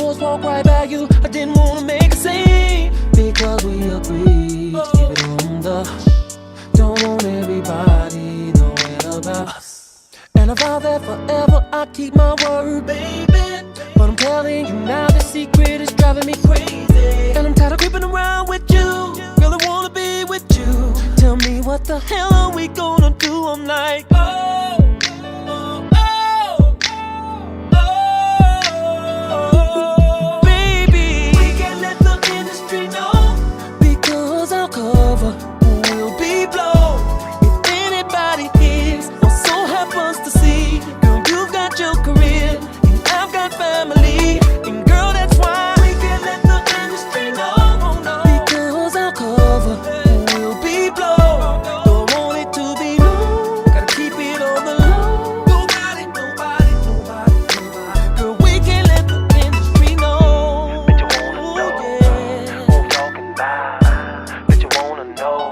horse walk right by you. I didn't wanna make a scene because we agreed to keep it on the hush. Don't want everybody knowing about us. And I vow that forever I keep my word, baby. But I'm telling you now, the secret is driving me crazy. And I'm tired of creeping around with you. Girl, I wanna be with you. Tell me what the hell are we gonna do? I'm like, oh, oh, oh, oh, baby. We can't let the industry know, because our cover will be blown. If anybody is or so happens to see, girl, you've got your career and I've got family. And girl, that's why we can't let the industry know, because our cover will be blown. Don't want it to be known, gotta keep it on the low. Nobody, nobody, nobody, nobody. Girl, we can't let the industry know. Bet you wanna know who I'm talking about. Bet you wanna know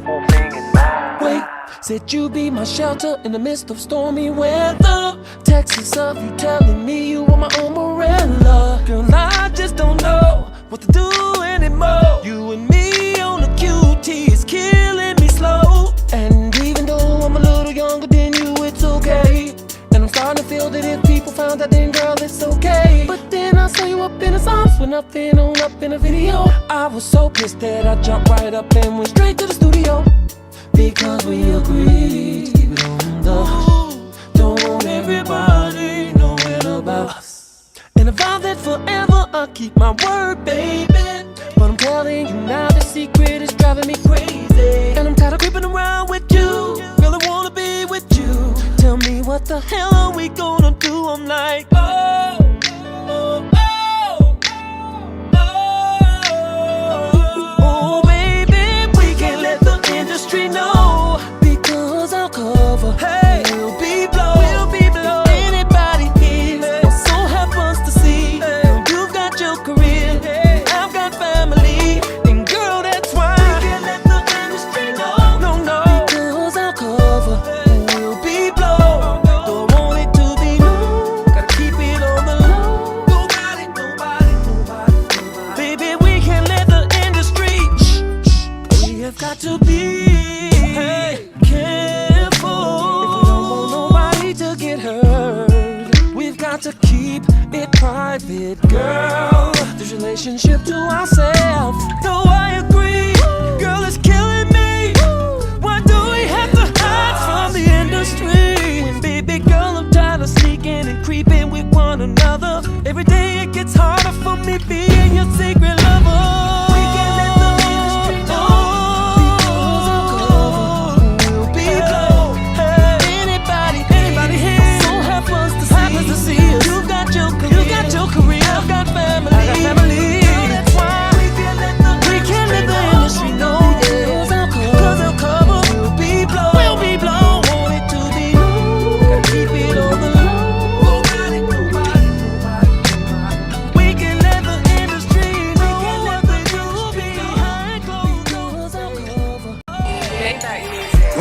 who I'm thinking about. Wait, said you'd be my shelter in the midst of stormy weather. Texts of you telling me you want my umbrella. Girl, I just don't know what to do anymore. You and me on the QT is killing me slow. And even though I'm a little younger than you, it's okay. And I'm starting to feel that if people found out, then girl, it's okay. But then I saw you up in his arms when I've been on up in a video. I was so pissed that I jumped right up and went straight to the studio, because we agreed to keep it on the hush. Don't want everybody knowing about us. And I vow that forever I'll keep my word, baby. But I'm telling you now, the secret is driving me crazy. And I'm tired of creeping around with you. Girl, I wanna be with you. Tell me what the hell are we gonna do? I'm like, oh, oh, oh, oh, oh, baby, we can't let the industry know, because our cover will be blown. If anybody is or so happens to see, girl, you've got your career, I've got family. And girl, that's why we can't let the industry know, because our cover will be blown. Don't want it to be known, gotta keep it on the low. Nobody, nobody, nobody, nobody. Baby, we can't let the industry. We have got to be careful if we don't want nobody to get hurt. We've got to keep it private, girl. This relationship to ourselves. No, I agree, girl, it's killing me. Why do we have to hide from the industry? When, baby girl, I'm tired of sneaking and creeping with one another. Every day it gets harder for me being your secret lover. We can't let the industry know, because our cover will be blown. Anybody here so happens to see us. You've got your career, I've got family. That's why we can't let the industry know, because our cover will be blown. Want it to be known, gotta keep it on the low. Nobody, nobody, nobody. We can let the industry know what we do behind closed doors. Our cover.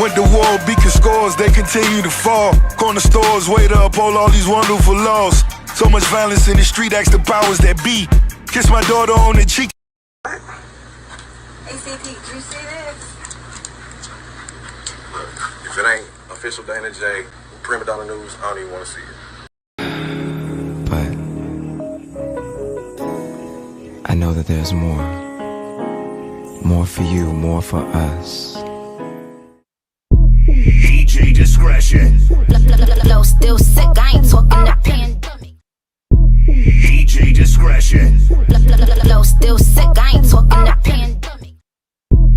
When the war beacon scores, they continue to fall. Corner stores, way to uphold all these wonderful laws. So much violence in the street, ask the powers that be. Kiss my daughter on the cheek. ACP, do you see this? If it ain't OfficialDanaJay, Prima Donna News, I don't even want to see it. But I know that there's more. More for you, more for us. DJ discretion. Flow still sick, I ain't talking the pandemic. DJ discretion. Flow still sick, I ain't talking the pandemic.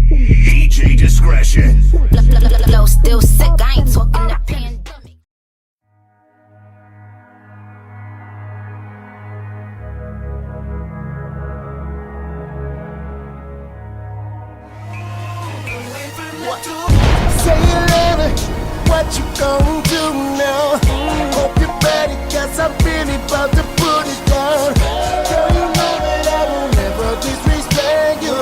DJ discretion. Flow still sick, I ain't talking the pandemic. Say you love it, what you gon' do now? Hope you're ready, cause I'm really about to put it down. Girl, you know that I will never disrespect you.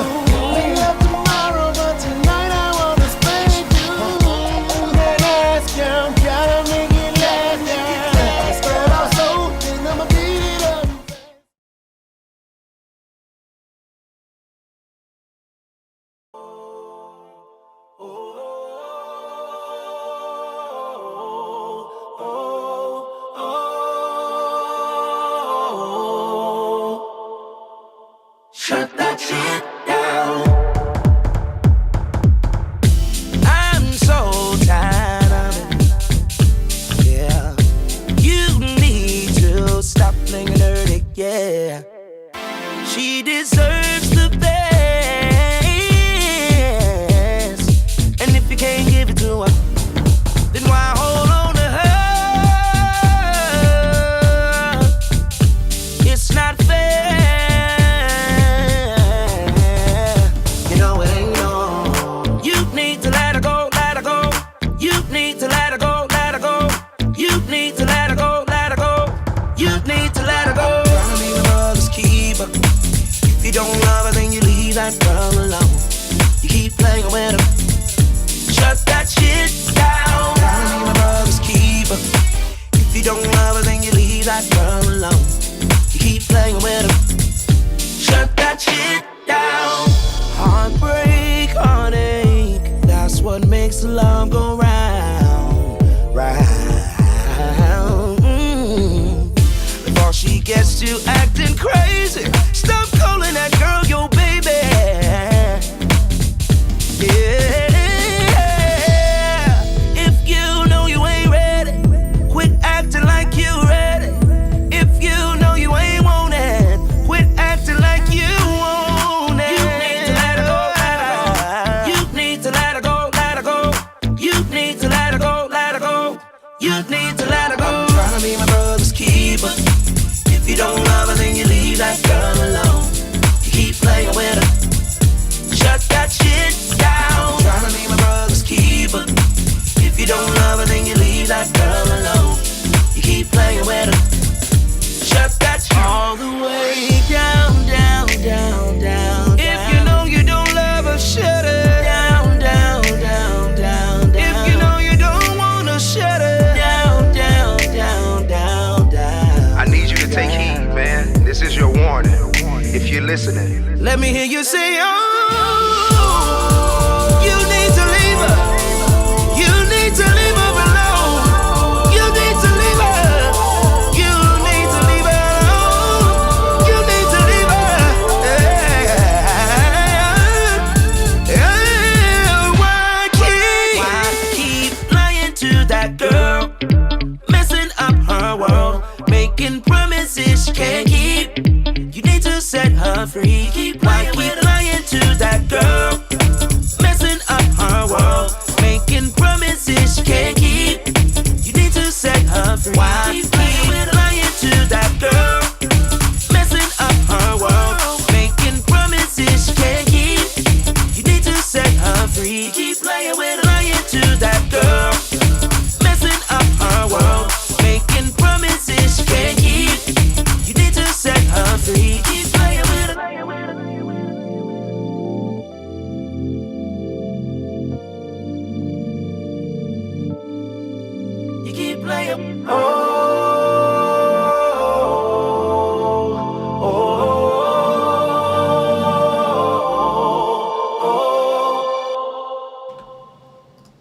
Shut that shit down. I'm so tired of it. Yeah. You need to stop playing dirty. Yeah. She deserves the best. And if you can't give it to her, then why hold on to her? It's not fair. You know it ain't no. You need to let her go, let her go. You need to let her go, let her go. You need to let her go, let her go. You need to let her go. Trying to be my brother's keeper. If you don't love her, then you leave that girl alone. You keep playing with her. Shut that shit down. Trying to be my brother's keeper. If you don't love her, then you leave that girl alone. You keep playing with her. Shut that shit down. Heartbreak, heartache. That's what makes love go round, round. Before she gets to acting crazy, stop calling that girl your baby. Yeah. If you know you ain't ready, quit acting like you ready. If you know you ain't want it, quit acting like you want it. You need to let her go, let her go. You need to let her go, let her go. You need to let her go, let her go. You need to let her go. Trying to be my brother's keeper. If you don't love her, then you leave that girl alone. You keep playing with her. Shut that shit down. Trying to be my brother's keeper. If you don't love her, then you leave that girl alone. You keep playing with her. Shut that shit all the way down, down, down, down. If you know you don't love her, shut her down, down, down, down, down. If you know you don't wanna, shut her down, down, down, down, down. I need you to take heed, man. This is your warning. If you're listening, Let me hear you say, oh, you need to leave her. You need to leave her alone. You need to leave her. You need to leave her alone. You need to leave her. Why keep lying to that girl? Messing up her world. Making promises she can't keep. You need to set her free. Keep lying to that girl. Messing up her world. Making promises she can't keep. You need to set her free. Why keep lying to that girl? Messing up her world. Making promises she can't keep. You need to set her free. Keep lying to that girl. Messing up her world. Making promises she can't keep. You need to set her free. Keep playing with her. You keep playing.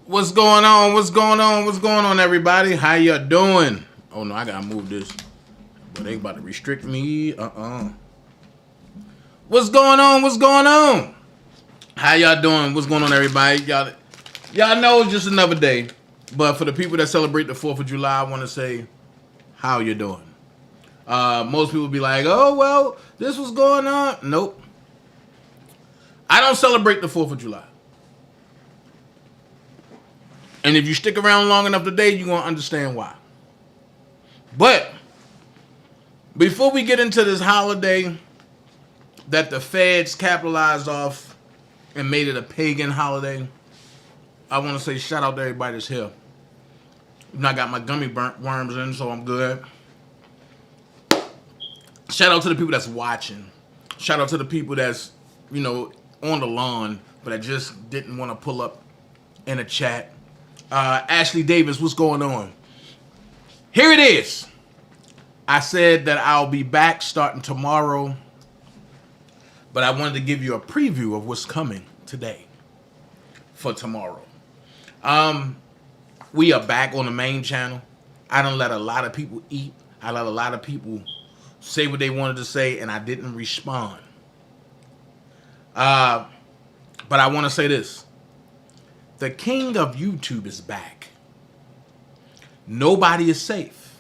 What's going on? What's going on? What's going on, everybody? How you doing? Oh no, I gotta move this. But they about to restrict me. What's going on? What's going on? How y'all doing? What's going on, everybody? Y'all know it's just another day. But for the people that celebrate the 4th of July, I want to say, how you doing? Most people be like, oh, well, this was going on. Nope. I don't celebrate the 4th of July. And if you stick around long enough today, you're going to understand why. But before we get into this holiday that the feds capitalized off and made it a pagan holiday, I want to say shout out to everybody that's here. I got my gummy worms in, so I'm good. Shout out to the people that's watching. Shout out to the people that's, on the lawn, but I just didn't want to pull up in a chat. Ashley Davis, what's going on? Here it is. I said that I'll be back starting tomorrow, but I wanted to give you a preview of what's coming today for tomorrow. We are back on the main channel. I done let a lot of people eat. I let a lot of people say what they wanted to say, and I didn't respond. But I want to say this. The king of YouTube is back. Nobody is safe.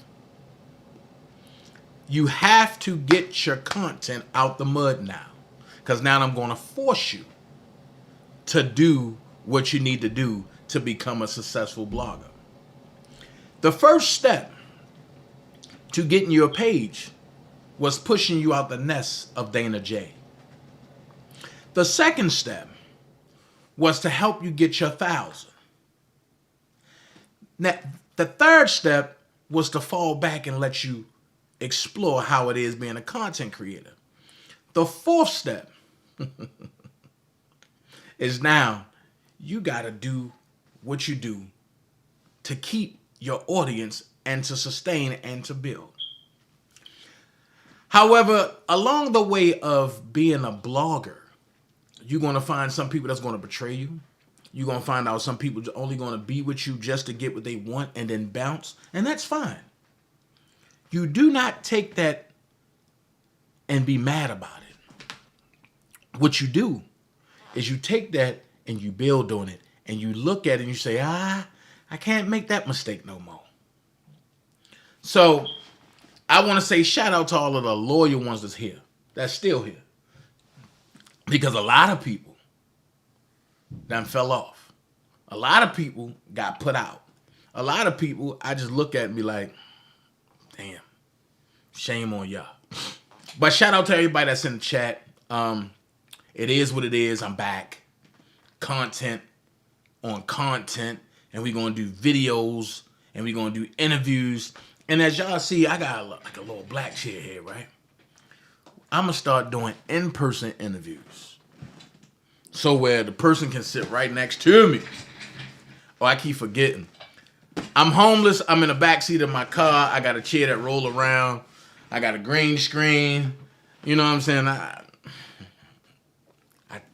You have to get your content out the mud now. Because now I'm going to force you to do what you need to do to become a successful blogger. The first step to getting your page was pushing you out the nest of DanaJay. The second step was to help you get your 1,000. Now, the third step was to fall back and let you explore how it is being a content creator. The fourth step is now you got to do what you do to keep your audience and to sustain and to build. However, along the way of being a blogger, you're going to find some people that's going to betray you. You're going to find out some people are only going to be with you just to get what they want and then bounce. And that's fine. You do not take that and be mad about it. What you do is you take that and you build on it. And you look at it and you say, I can't make that mistake no more. So I want to say shout out to all of the loyal ones that's here, that's still here. Because a lot of people done fell off. A lot of people got put out. A lot of people, I just look at and be like, damn, shame on y'all. But shout out to everybody that's in the chat. It is what it is. I'm back. Content on content. And we're going to do videos. And we're going to do interviews. And as y'all see, I got like a little black chair here, right? I'm going to start doing in-person interviews. So where the person can sit right next to me. Oh, I keep forgetting. I'm homeless. I'm in the backseat of my car. I got a chair that roll around. I got a green screen. You know what I'm saying? I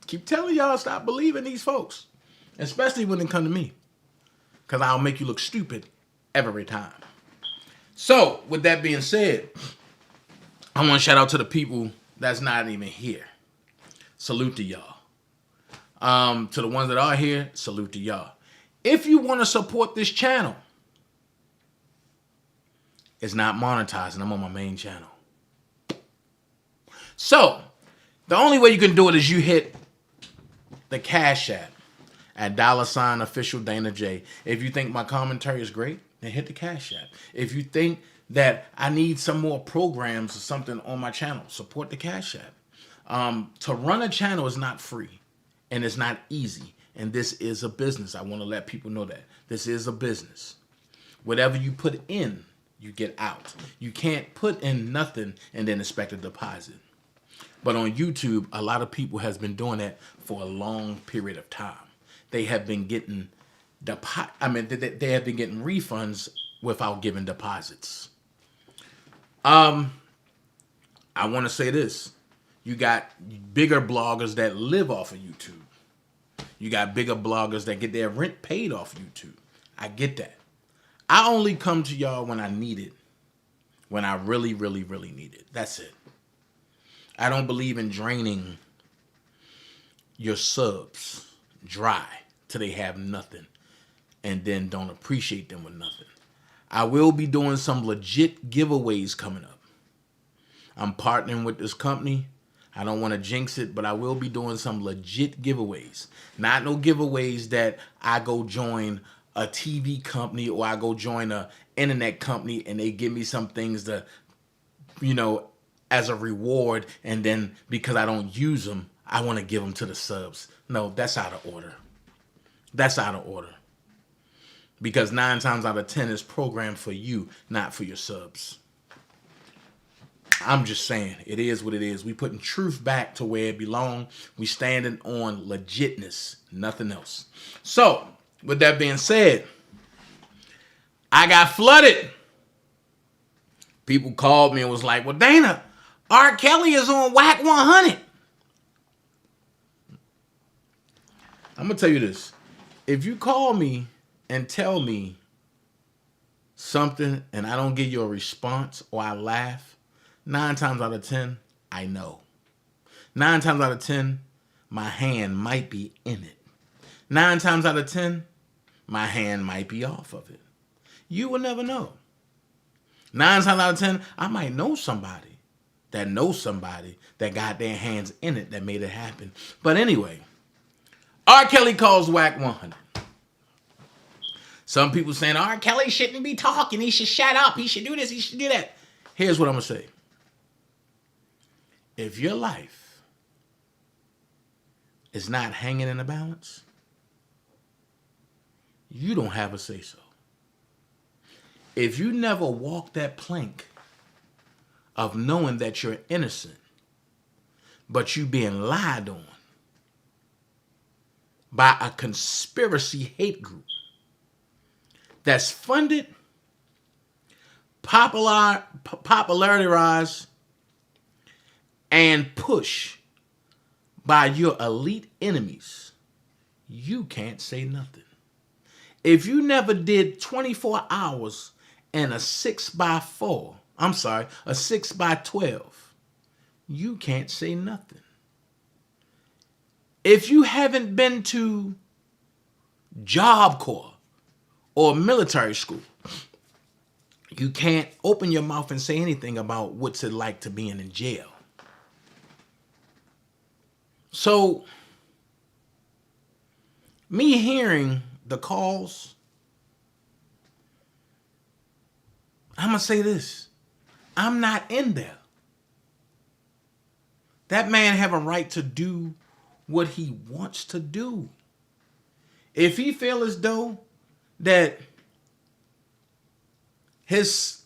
keep telling y'all, stop believing these folks. Especially when they come to me. Because I'll make you look stupid every time. So, with that being said, I want to shout out to the people that's not even here. Salute to y'all. To the ones that are here, salute to y'all. If you want to support this channel, it's not monetizing. I'm on my main channel. So, the only way you can do it is you hit the Cash App at $OfficialDanaJay. If you think my commentary is great, then hit the Cash App. If you think that I need some more programs or something on my channel, support the Cash App. To run a channel is not free and it's not easy. And this is a business. I want to let people know that. This is a business. Whatever you put in, you get out. You can't put in nothing and then expect a deposit. But on YouTube, a lot of people has been doing that for a long period of time. They have been getting they have been getting refunds without giving deposits. I want to say this. You got bigger bloggers that live off of YouTube. You got bigger bloggers that get their rent paid off YouTube. I get that. I only come to y'all when I need it. When I really, really, really need it. That's it. I don't believe in draining your subs dry till they have nothing. And then don't appreciate them with nothing. I will be doing some legit giveaways coming up. I'm partnering with this company. I don't want to jinx it, but I will be doing some legit giveaways. Not no giveaways that I go join a TV company or I go join a internet company and they give me some things to, you know, as a reward. And then because I don't use them, I want to give them to the subs. No, that's out of order. That's out of order. Because 9 times out of 10 is programmed for you, not for your subs. I'm just saying, it is what it is. We putting truth back to where it belongs. We standing on legitness, nothing else. So, with that being said, I got flooded. People called me and was like, well, Dana, R. Kelly is on WACK100. I'm going to tell you this. If you call me and tell me something and I don't give you a response or I laugh, 9 times out of 10, I know. 9 times out of 10, my hand might be in it. 9 times out of 10, my hand might be off of it. You will never know. 9 times out of 10, I might know somebody that knows somebody that got their hands in it that made it happen. But anyway, R. Kelly calls WACK100. Some people saying R. Kelly shouldn't be talking. He should shut up. He should do this. He should do that. Here's what I'm going to say. If your life is not hanging in the balance, you don't have a say-so. If you never walk that plank of knowing that you're innocent, but you being lied on by a conspiracy hate group that's funded, popularized, and pushed by your elite enemies, you can't say nothing. If you never did 24 hours and a 6x4, I'm sorry, a 6x12, you can't say nothing. If you haven't been to Job Corps or military school, you can't open your mouth and say anything about what's it like to be in jail. So, me hearing the calls, I'm going to say this. I'm not in there. That man have a right to do what he wants to do. If he feel as though that his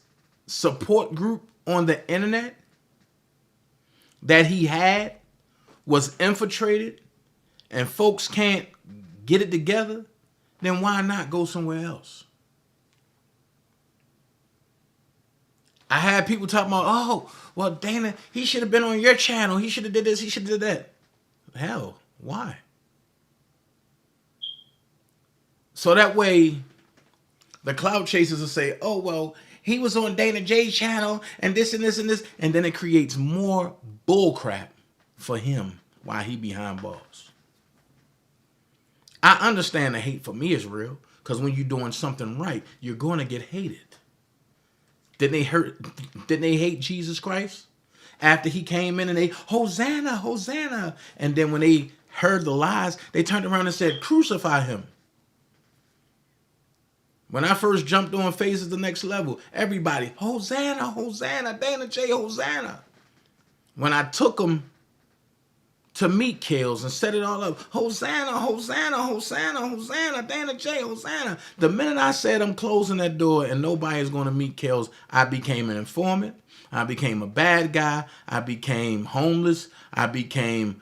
support group on the internet that he had was infiltrated and folks can't get it together, then why not go somewhere else? I had people talking about, oh, well, Dana, he should have been on your channel. He should have did this. He should have did that. Hell, why? So that way, the cloud chasers will say, oh, well, he was on Dana Jay's channel and this and this and this. And then it creates more bullcrap for him while he behind bars. I understand the hate for me is real, because when you're doing something right, you're going to get hated. Didn't they hate Jesus Christ? After he came in and they, Hosanna, Hosanna. And then when they heard the lies, they turned around and said, crucify him. When I first jumped on Phases the Next Level, everybody, Hosanna, Hosanna, Dana Jay, Hosanna. When I took them to meat kills and set it all up, Hosanna, Hosanna, Hosanna, Hosanna, Dana Jay, Hosanna. The minute I said I'm closing that door and nobody's going to meet kills, I became an informant. I became a bad guy. I became homeless. I became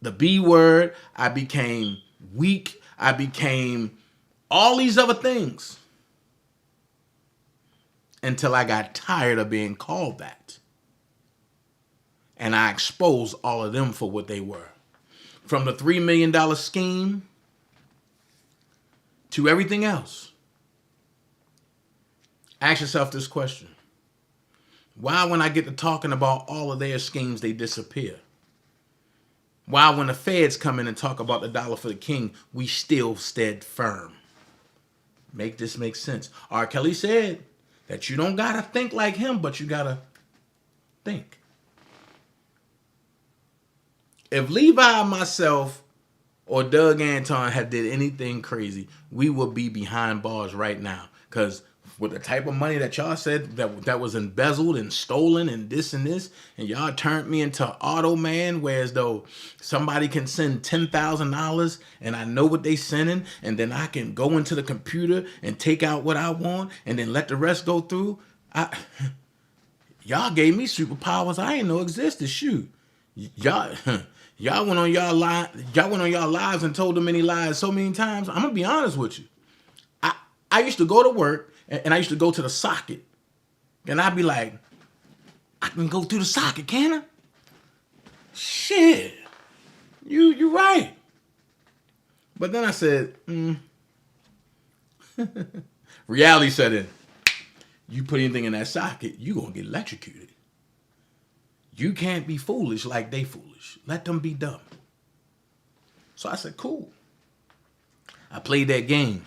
the B word. I became weak. I became all these other things until I got tired of being called that. And I exposed all of them for what they were. From the $3 million scheme to everything else. Ask yourself this question. Why when I get to talking about all of their schemes, they disappear? Why when the feds come in and talk about the dollar for the king, we still stood firm? Make this make sense. R. Kelly said that you don't got to think like him, but you got to think. If Levi, myself, or Doug Anton had did anything crazy, we would be behind bars right now. Because with the type of money that y'all said that was embezzled and stolen and this, and y'all turned me into auto man, whereas though somebody can send $10,000 and I know what they sending, and then I can go into the computer and take out what I want and then let the rest go through. Y'all gave me superpowers I didn't know existed. Shoot. Y'all went on y'all lives and told them many lies so many times. I'm gonna be honest with you. I used to go to work and I used to go to the socket, and I'd be like, I can go through the socket, can I? Shit, you right. But then I said, reality set in. You put anything in that socket, you gonna get electrocuted. You can't be foolish like they foolish. Let them be dumb. So I said, cool. I played that game.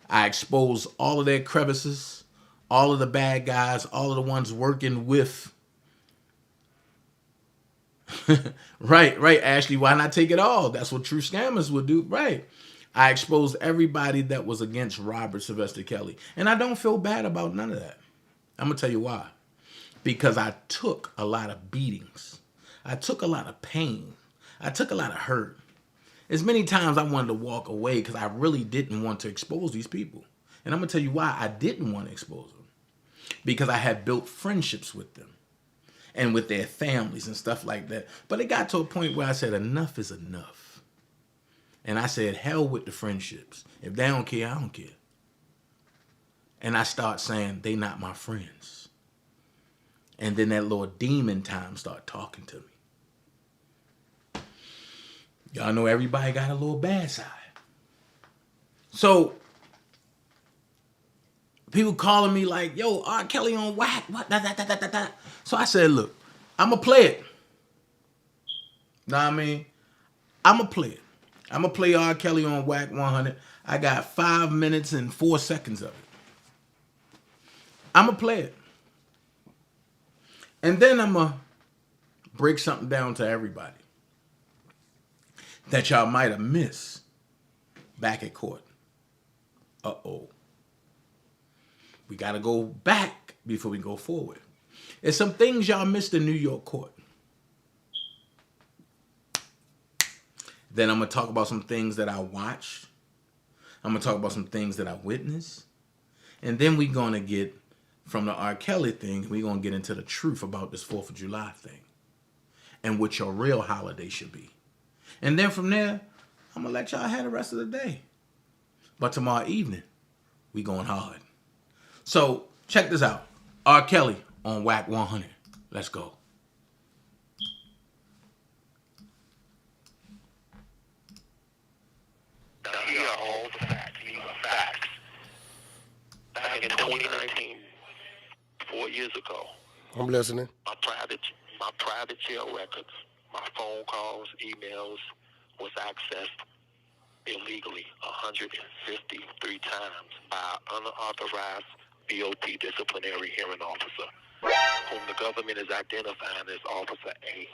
I exposed all of their crevices, all of the bad guys, all of the ones working with. Right, Ashley. Why not take it all? That's what true scammers would do. Right. I exposed everybody that was against Robert Sylvester Kelly. And I don't feel bad about none of that. I'm going to tell you why. Because I took a lot of beatings. I took a lot of pain. I took a lot of hurt. As many times I wanted to walk away because I really didn't want to expose these people. And I'm going to tell you why I didn't want to expose them. Because I had built friendships with them and with their families and stuff like that. But it got to a point where I said, enough is enough. And I said, hell with the friendships. If they don't care, I don't care. And I start saying, they not my friends. And then that little demon time start talking to me. Y'all know everybody got a little bad side. So people calling me like, yo, R. Kelly on whack. What? Da. So I said, look, I'm going to play it. Know what I mean? I'm going to play it. I'm going to play R. Kelly on WACK100. I got 5 minutes and 4 seconds of it. I'm going to play it. And then I'm going to break something down to everybody that y'all might have missed back at court. Uh-oh. We got to go back before we go forward. There's some things y'all missed in New York court. Then I'm going to talk about some things that I watched. I'm going to talk about some things that I witnessed. And then we're going to get from the R. Kelly thing, we're going to get into the truth about this 4th of July thing and what your real holiday should be. And then from there, I'm going to let y'all have the rest of the day. But tomorrow evening, we going hard. So check this out. R. Kelly on WACK100. Let's go. Now here are all the facts. These are facts. Back in 2019, 4 years ago, I'm listening. my private jail records, my phone calls, emails was accessed illegally 153 times by an unauthorized BOP disciplinary hearing officer, whom the government is identifying as Officer A.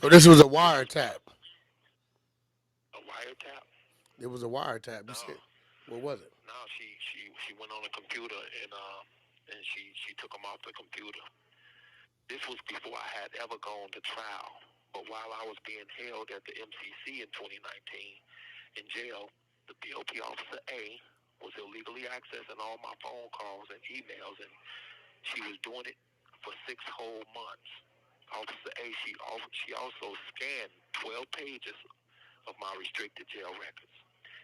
So this was a wiretap. A wiretap? It was a wiretap. You said, what was it? No, she went on a computer and she took them off the computer. This was before I had ever gone to trial. But while I was being held at the MCC in 2019 in jail, the BOP Officer A was illegally accessing all my phone calls and emails, and she was doing it for 6 whole months. Officer A, she also scanned 12 pages of my restricted jail records.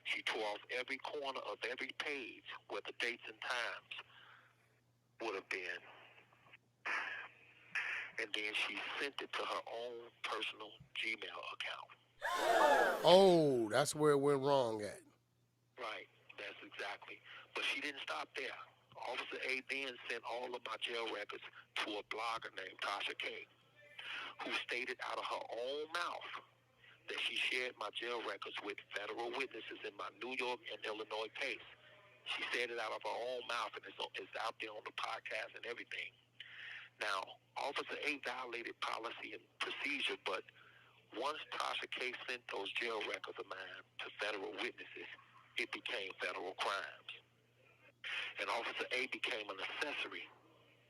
She tore off every corner of every page where the dates and times would have been. And then she sent it to her own personal Gmail account. Oh, that's where it went wrong at. Right, that's exactly. But she didn't stop there. Officer A then sent all of my jail records to a blogger named Tasha K, who stated out of her own mouth that she shared my jail records with federal witnesses in my New York and Illinois case. She said it out of her own mouth, and it's out there on the podcast and everything. Now, Officer A violated policy and procedure, but once Tasha K sent those jail records of mine to federal witnesses, it became federal crimes. And Officer A became an accessory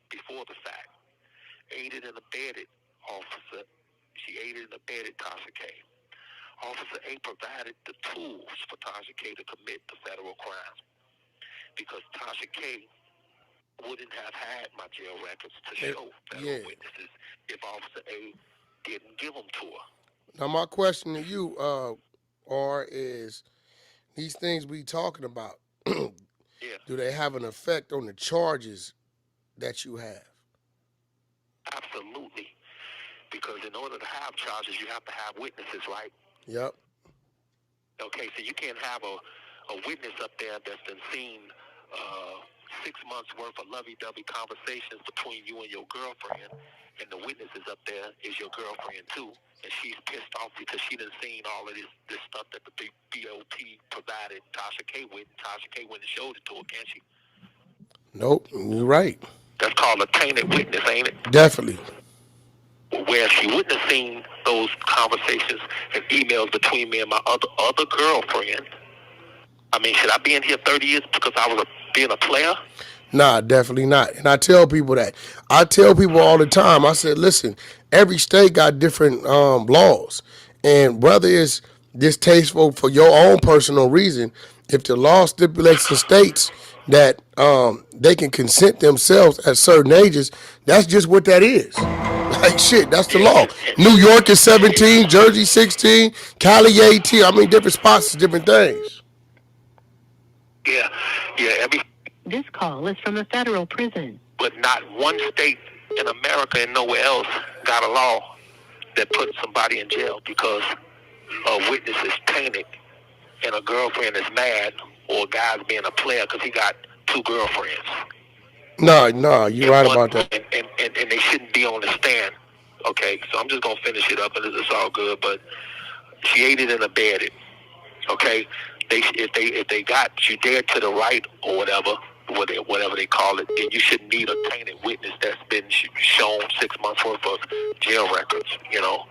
before the fact. Aided and abetted she aided and abetted Tasha K. Officer A provided the tools for Tasha K to commit the federal crime, because Tasha K wouldn't have had my jail records to show federal witnesses if Officer A didn't give them to her. Now, my question to you, R, is these things we talking about, do they have an effect on the charges that you have? Absolutely. Because in order to have charges, you have to have witnesses, right? Yep. Okay, so you can't have a witness up there that's been seen 6 months worth of lovey-dovey conversations between you and your girlfriend, and the witnesses up there is your girlfriend too, and she's pissed off because she done seen all of this stuff that the BOP provided Tasha K with. Tasha K went and showed it to her, can't she? Nope, you're right. That's called a tainted witness, ain't it? Definitely. Where she wouldn't have seen those conversations and emails between me and my other girlfriend. I mean, should I be in here 30 years because I was being a player? Nah, definitely not. And I tell people that. I tell people all the time, I said, listen, every state got different laws. And whether it's distasteful for your own personal reason, if the law stipulates and states that they can consent themselves at certain ages, that's just what that is. Like, shit, that's the law. New York is 17, Jersey 16, Cali 18. I mean, different spots is different things. Yeah, This call is from a federal prison. But not one state in America and nowhere else got a law that puts somebody in jail because a witness is tainted and a girlfriend is mad or a guy's being a player because he got 2 girlfriends. No, you're right about that. And they shouldn't be on the stand. Okay, so I'm just going to finish it up and it's all good, but she ate it and abetted it. Okay? If they got you dead to the right or whatever they call it, then you shouldn't need a tainted witness that's been shown 6 months worth of jail records. You know,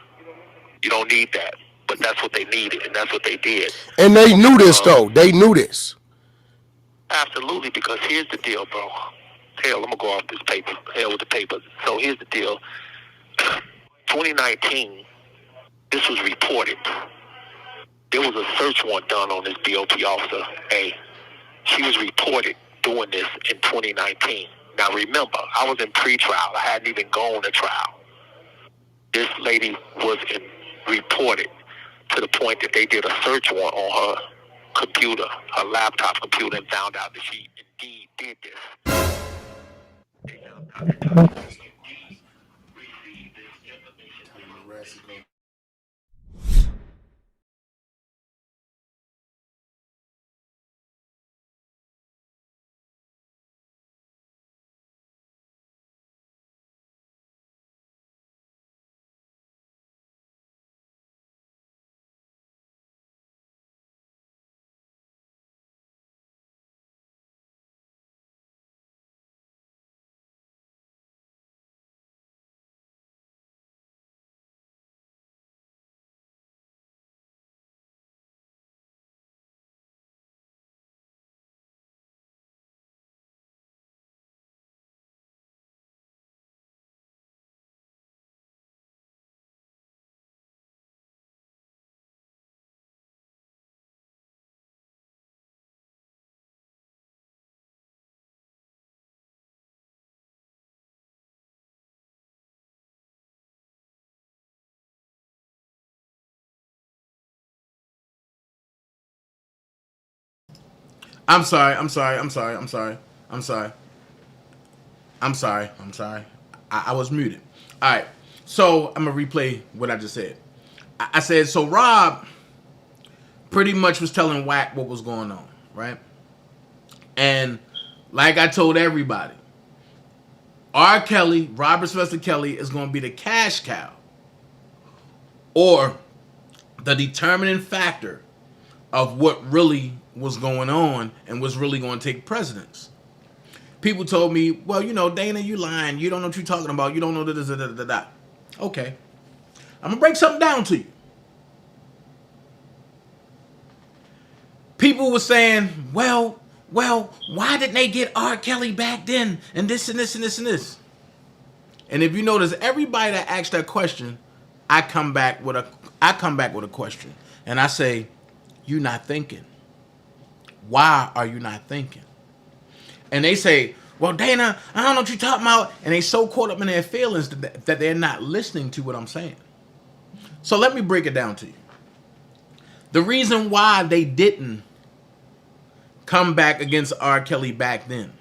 you don't need that, but that's what they needed, and that's what they did. And they knew this though. They knew this. Absolutely, because here's the deal, bro. Hell, I'm gonna go off this paper. Hell with the paper. So here's the deal. 2019, this was reported. There was a search warrant done on this BOP officer. Hey, she was reported doing this in 2019. Now remember, I was in pre-trial. I hadn't even gone to trial. This lady was reported to the point that they did a search warrant on her computer, her laptop computer, and found out that she indeed did this. They found out that she indeed received this information. I'm sorry. I was muted. All right. So I'm going to replay what I just said. I said, so Rob pretty much was telling WACK what was going on, right? And like I told everybody, R. Kelly, Robert Sylvester Kelly, is going to be the cash cow or the determining factor of what really was going on and was really going to take precedence. People told me, well, you know, Dana, you lying. You don't know what you're talking about. You don't know da. Okay. I'm going to break something down to you. People were saying, well, why didn't they get R. Kelly back then? And this and this and this and this. And if you notice, everybody that asks that question, I come back with a question. And I say, you're not thinking. Why are you not thinking? And they say, well, Dana, I don't know what you're talking about. And they so caught up in their feelings that they're not listening to what I'm saying. So let me break it down to you. The reason why they didn't come back against R. Kelly back then.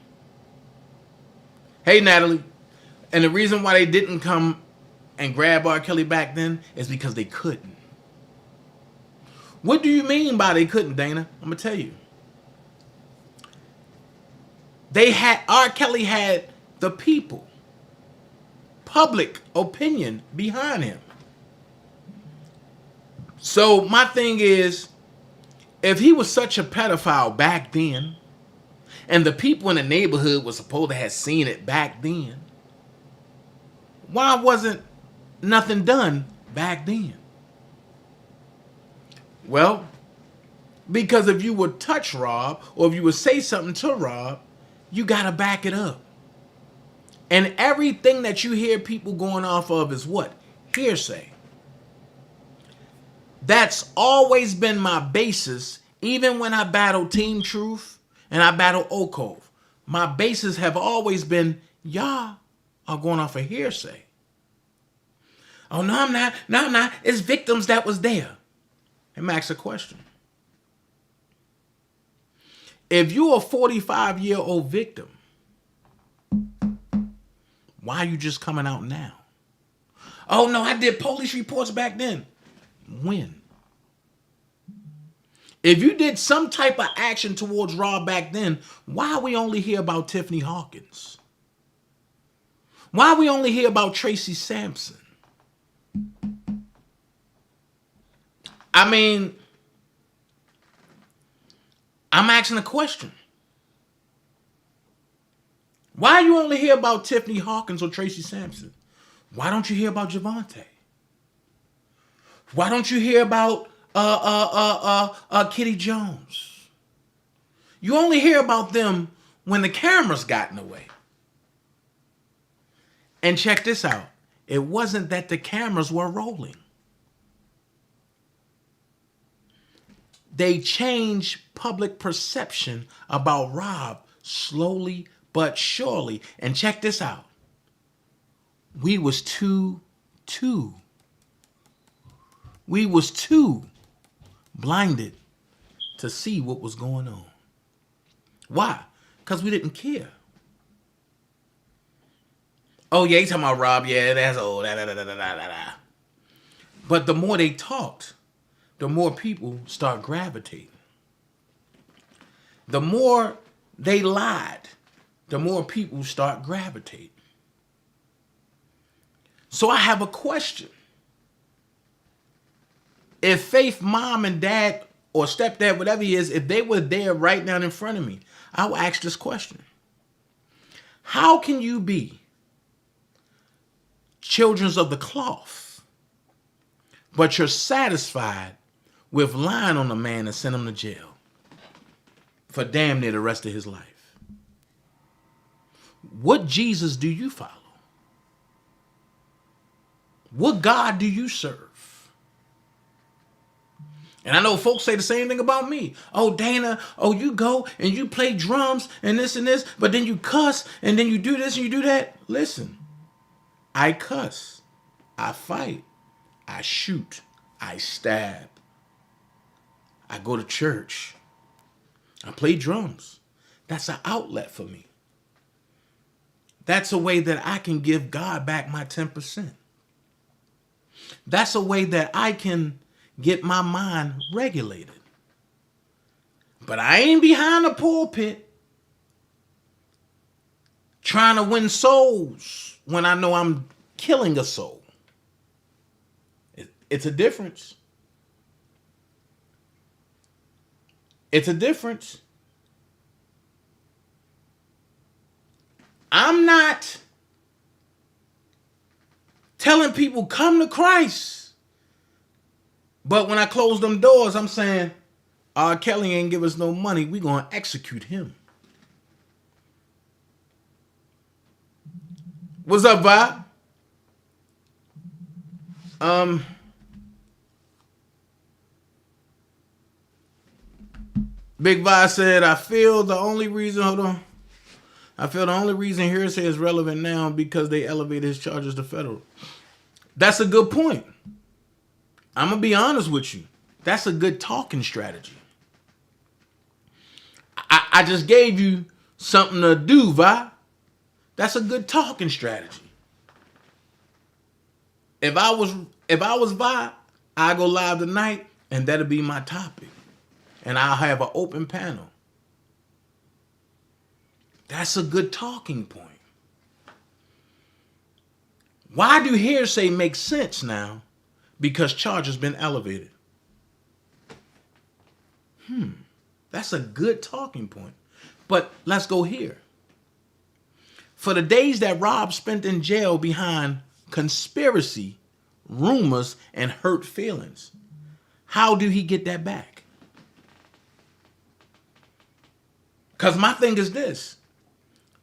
Hey, Natalie. And the reason why they didn't come and grab R. Kelly back then is because they couldn't. What do you mean by they couldn't, Dana? I'm going to tell you. R. Kelly had the people, public opinion behind him. So my thing is, if he was such a pedophile back then, and the people in the neighborhood were supposed to have seen it back then, why wasn't nothing done back then? Well, because if you would touch Rob, or if you would say something to Rob, you gotta back it up. And everything that you hear people going off of is what? Hearsay. That's always been my basis, even when I battle Team Truth and I battle Okov. My bases have always been, y'all are going off of hearsay. Oh, no, I'm not. No, I'm not. It's victims that was there. Let me ask a question. If you're a 45-year-old victim, why are you just coming out now? Oh, no, I did police reports back then. When? If you did some type of action towards Rob back then, why we only hear about Tiffany Hawkins? Why we only hear about Tracy Sampson? I mean, I'm asking a question. Why you only hear about Tiffany Hawkins or Tracy Sampson? Why don't you hear about Javante? Why don't you hear about Kitty Jones? You only hear about them when the cameras got in the way. And check this out. It wasn't that the cameras were rolling. They changed public perception about Rob slowly but surely. And check this out. We was too blinded to see what was going on. Why? Because we didn't care. Oh, yeah, you talking about Rob? Yeah, that's old. But the more they talked, the more people start gravitating. The more they lied, the more people start gravitating. So I have a question. If Faith mom and dad or stepdad, whatever he is, if they were there right now in front of me, I will ask this question. How can you be children of the cloth, but you're satisfied with lying on a man and send him to jail for damn near the rest of his life? What Jesus do you follow? What God do you serve? And I know folks say the same thing about me. Oh, Dana, oh, you go and you play drums and this, but then you cuss and then you do this and you do that. Listen, I cuss, I fight, I shoot, I stab, I go to church, I play drums. That's an outlet for me. That's a way that I can give God back my 10%. That's a way that I can get my mind regulated. But I ain't behind the pulpit trying to win souls when I know I'm killing a soul. It's a difference. It's a difference. I'm not telling people come to Christ. But when I close them doors, I'm saying, R. Kelly ain't give us no money. We gonna execute him. What's up, Vibe? Big Vi said, I feel the only reason hearsay is relevant now because they elevated his charges to federal. That's a good point. I'm going to be honest with you. That's a good talking strategy. I just gave you something to do, Vi. That's a good talking strategy. If I was Vi, I'd go live tonight and that'll be my topic. And I'll have an open panel. That's a good talking point. Why do hearsay make sense now? Because charges been elevated. That's a good talking point. But let's go here. For the days that Rob spent in jail behind conspiracy, rumors, and hurt feelings, how do he get that back? Because my thing is this.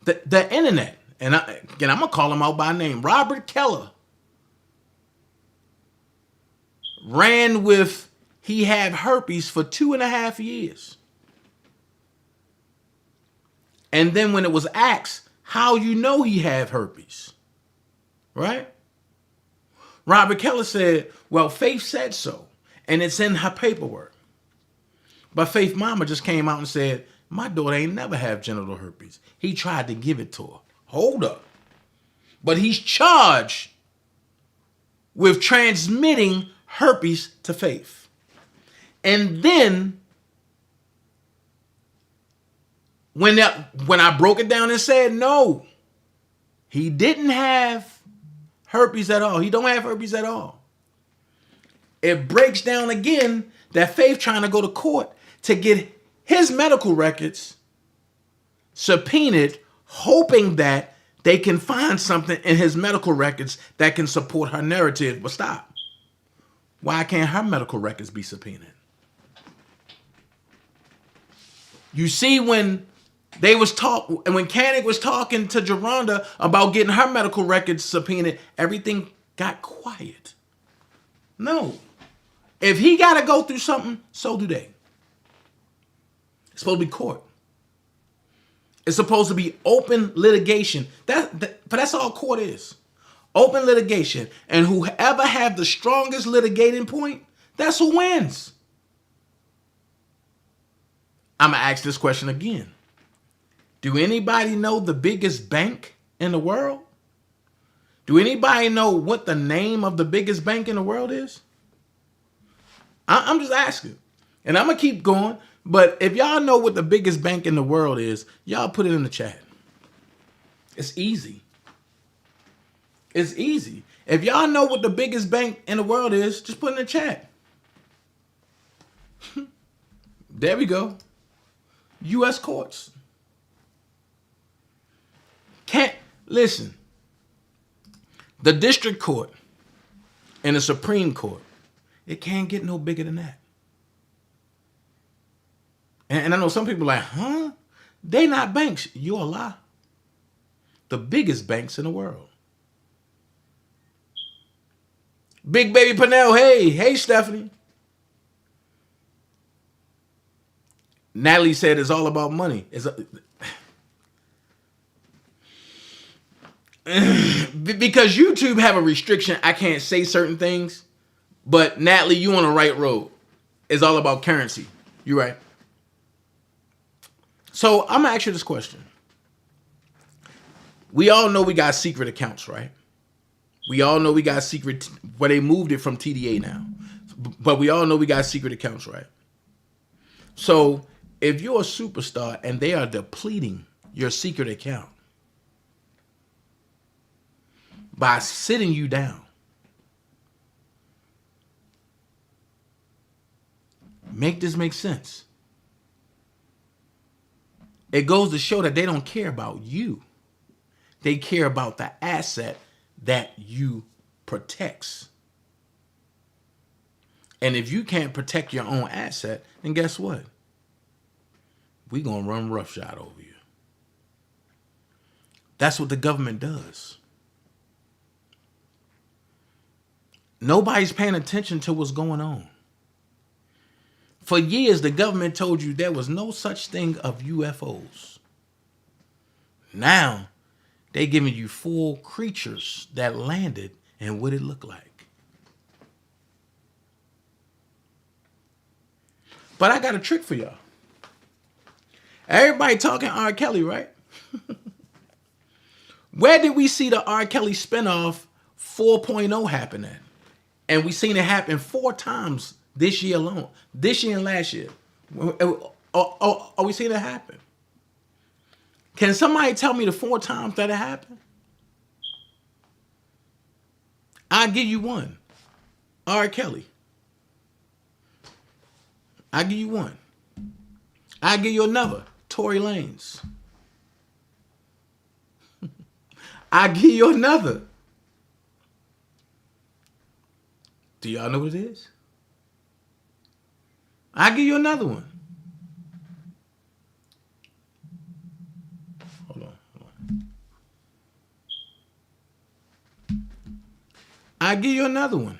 The internet, and again, I'm going to call him out by name. Robert Keller ran with he had herpes for 2.5 years. And then when it was asked how you know he had herpes, right? Robert Keller said, well, Faith said so, and it's in her paperwork. But Faith mama just came out and said, my daughter ain't never had genital herpes. He tried to give it to her. Hold up. But he's charged with transmitting herpes to Faith. And then when I broke it down and said, no, he didn't have herpes at all. He don't have herpes at all. It breaks down again that Faith trying to go to court to get his medical records subpoenaed, hoping that they can find something in his medical records that can support her narrative. But stop. Why can't her medical records be subpoenaed? You see, when when Kanig was talking to Geronda about getting her medical records subpoenaed, everything got quiet. No. If he got to go through something, so do they. It's supposed to be court. It's supposed to be open litigation. But that's all court is. Open litigation. And whoever have the strongest litigating point, that's who wins. I'm going to ask this question again. Do anybody know the biggest bank in the world? Do anybody know what the name of the biggest bank in the world is? I'm just asking. And I'm going to keep going. But if y'all know what the biggest bank in the world is, y'all put it in the chat. It's easy. It's easy. If y'all know what the biggest bank in the world is, just put it in the chat. There we go. U.S. courts. Listen. The district court and the Supreme Court, it can't get no bigger than that. And I know some people are like, huh? They not banks. You're a lie. The biggest banks in the world. Big Baby Pernell, hey, Stephanie. Natalie said it's all about money. Because YouTube have a restriction, I can't say certain things. But Natalie, you on the right road. It's all about currency. You're right. So I'm going to ask you this question. We all know we got secret accounts, right? We all know we got secret, well, they moved it from TDA now. But we all know we got secret accounts, right? So if you're a superstar and they are depleting your secret account by sitting you down, make this make sense. It goes to show that they don't care about you. They care about the asset that you protects. And if you can't protect your own asset, then guess what? We're going to run roughshod over you. That's what the government does. Nobody's paying attention to what's going on. For years, the government told you there was no such thing of UFOs. Now, they're giving you full creatures that landed and what it looked like. But I got a trick for y'all. Everybody talking R. Kelly, right? Where did we see the R. Kelly spinoff 4.0 happen at? And we seen it happen 4 times this year alone. This year and last year. Are we seeing it happen? Can somebody tell me the 4 times that it happened? I'll give you one. R. Kelly. I'll give you one. I give you another. Tory Lanez. I give you another. Do y'all know what it is? I give you another one. Hold on. I give you another one.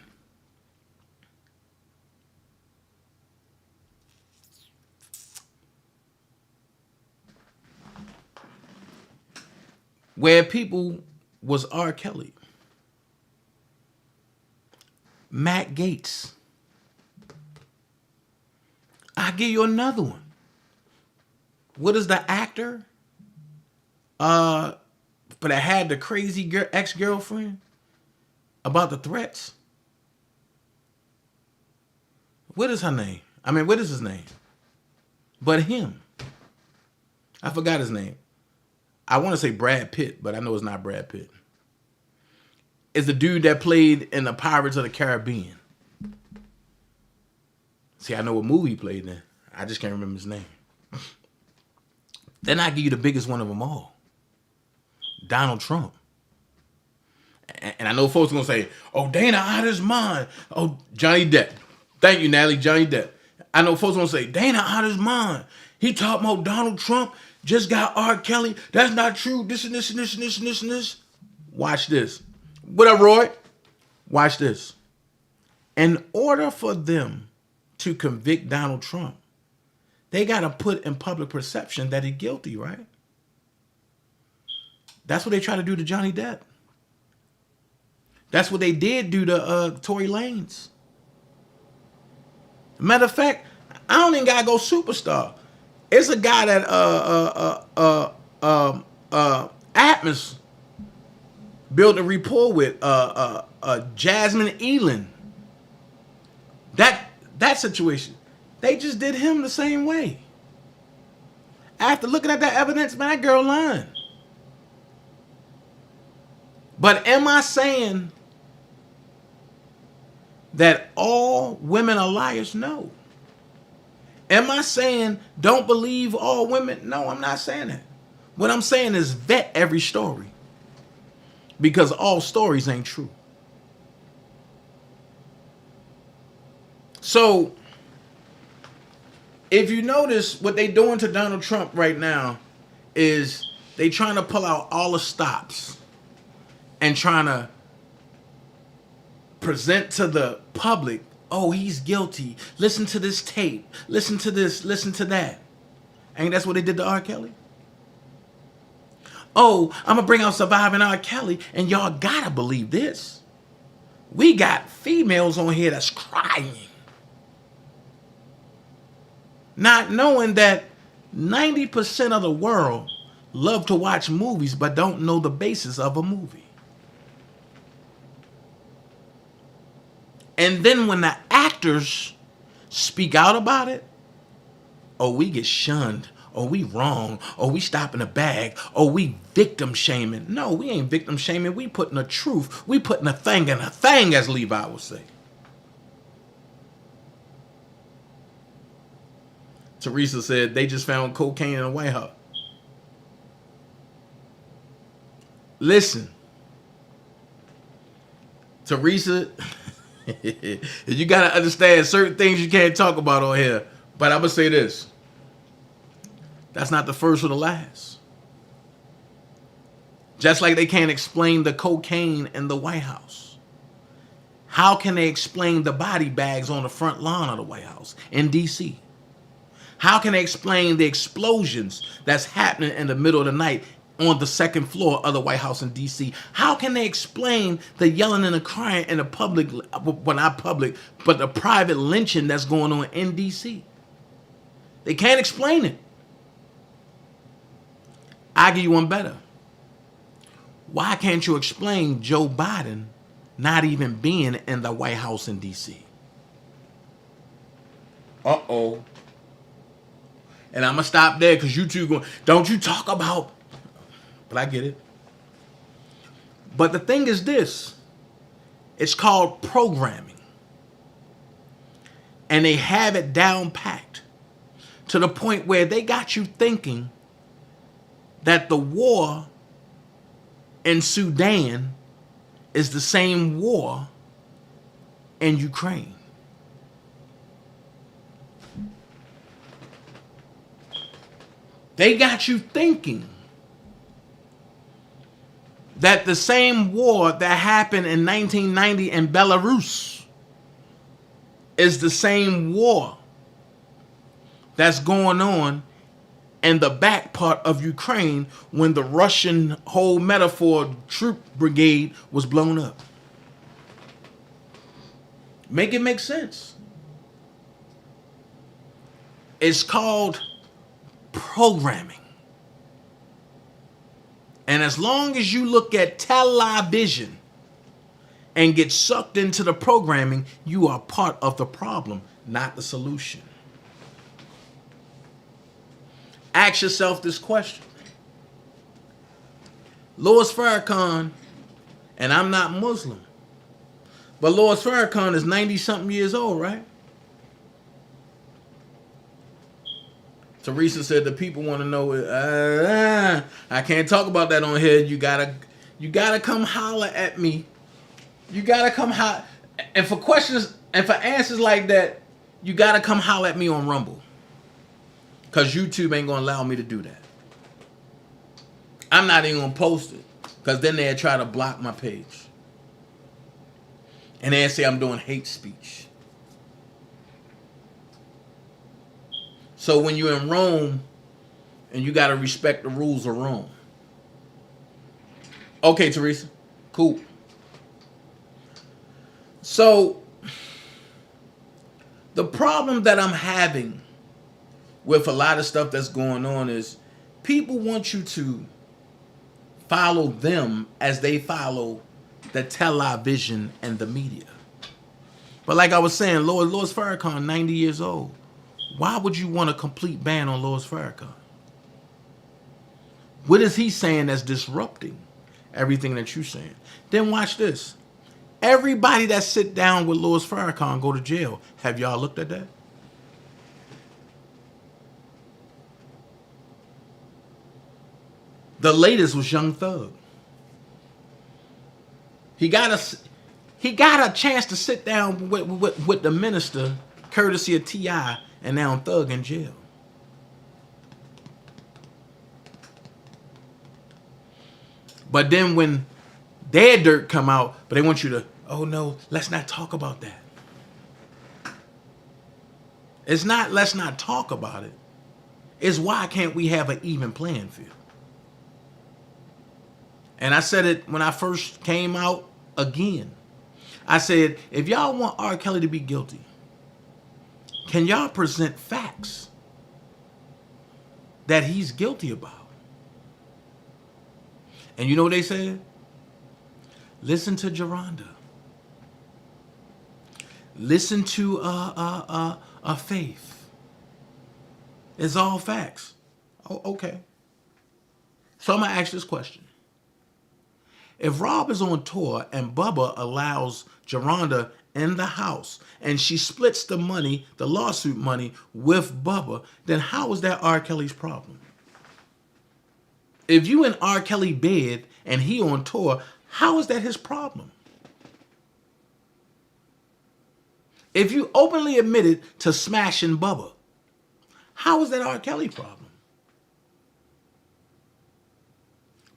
Where people was R. Kelly. Matt Gaetz. I give you another one. What is the actor? But I had the crazy ex-girlfriend about the threats. What is her name? I mean, what is his name? But him. I forgot his name. I want to say Brad Pitt, but I know it's not Brad Pitt. It's the dude that played in the Pirates of the Caribbean. See, I know what movie he played in. I just can't remember his name. Then I give you the biggest one of them all. Donald Trump. And I know folks are going to say, oh, Dana out of his mind. Oh, Johnny Depp. Thank you, Natalie. Johnny Depp. I know folks are going to say, Dana out of his mind. He talking about Donald Trump just got R. Kelly. That's not true. This and this and this and this and this and this. Watch this. What up, Roy? Watch this. In order for them to convict Donald Trump, they got to put in public perception that he's guilty, right? That's what they try to do to Johnny Depp. That's what they did do to Tory Lanez. Matter of fact, I don't even gotta go superstar. It's a guy that Atmos built a rapport with, Jasmine Elin. That situation, they just did him the same way. After looking at that evidence, man, that girl lying. But am I saying that all women are liars? No. Am I saying don't believe all women? No, I'm not saying that. What I'm saying is vet every story. Because all stories ain't true. So, if you notice what they doing to Donald Trump right now is they trying to pull out all the stops and trying to present to the public, oh, he's guilty. Listen to this tape. Listen to this. Listen to that. Ain't that's what they did to R. Kelly? Oh, I'm going to bring out Surviving R. Kelly, and y'all got to believe this. We got females on here that's crying. Not knowing that 90% of the world love to watch movies but don't know the basis of a movie. And then when the actors speak out about it, oh, we get shunned. Oh, we wrong. Oh, we stop in the bag. Oh, we victim shaming. No, we ain't victim shaming. We putting the truth. We putting a thing in a thing, as Levi would say. Teresa said they just found cocaine in the White House. Listen, Teresa, you got to understand certain things you can't talk about on here. But I'm going to say this. That's not the first or the last. Just like they can't explain the cocaine in the White House. How can they explain the body bags on the front lawn of the White House in D.C.? How can they explain the explosions that's happening in the middle of the night on the second floor of the White House in D.C.? How can they explain the yelling and the crying in the public, well, not public, but the private lynching that's going on in D.C.? They can't explain it. I'll give you one better. Why can't you explain Joe Biden not even being in the White House in D.C.? Uh-oh. And I'm going to stop there because you two going, don't you talk about, but I get it. But the thing is this, it's called programming. And they have it down packed. to the point where they got you thinking that the war in Sudan is the same war in Ukraine. They got you thinking that the same war that happened in 1990 in Belarus is the same war that's going on in the back part of Ukraine when the Russian whole metaphor troop brigade was blown up. Make it make sense. It's called programming. And as long as you look at television and get sucked into the programming, you are part of the problem, not the solution. Ask yourself this question. Louis Farrakhan, and I'm not Muslim, but Louis Farrakhan is 90-something years old, right? Teresa said the people want to know, I can't talk about that on here. You gotta come holler at me. You gotta come holler. And for questions and for answers like that, you gotta come holler at me on Rumble. Because YouTube ain't gonna allow me to do that. I'm not even gonna post it. Because then they'll try to block my page. And they'll say I'm doing hate speech. So when you're in Rome and you got to respect the rules of Rome. Okay, Teresa. Cool. So the problem that I'm having with a lot of stuff that's going on is people want you to follow them as they follow the television and the media. But like I was saying, Louis Farrakhan, 90 years old. Why would you want a complete ban on Louis Farrakhan? What is he saying that's disrupting everything that you're saying? Then watch this. Everybody that sit down with Louis Farrakhan go to jail. Have y'all looked at that? The latest was Young Thug. He got a chance to sit down with the minister, courtesy of T.I., and now Thug in jail. But then when their dirt come out, but they want you to, oh no, let's not talk about that. It's not let's not talk about it. It's why can't we have an even playing field? And I said it when I first came out again. I said, if y'all want R. Kelly to be guilty, can y'all present facts that he's guilty about? And you know what they said? Listen to Geronda. Listen to Faith. It's all facts. Oh, okay. So I'm gonna ask this question. If Rob is on tour and Bubba allows Geronda in the house and she splits the money, the lawsuit money, with Bubba, then how is that R. Kelly's problem? If you in R. Kelly bed and he on tour, how is that his problem? If you openly admitted to smashing Bubba, how is that R. Kelly problem?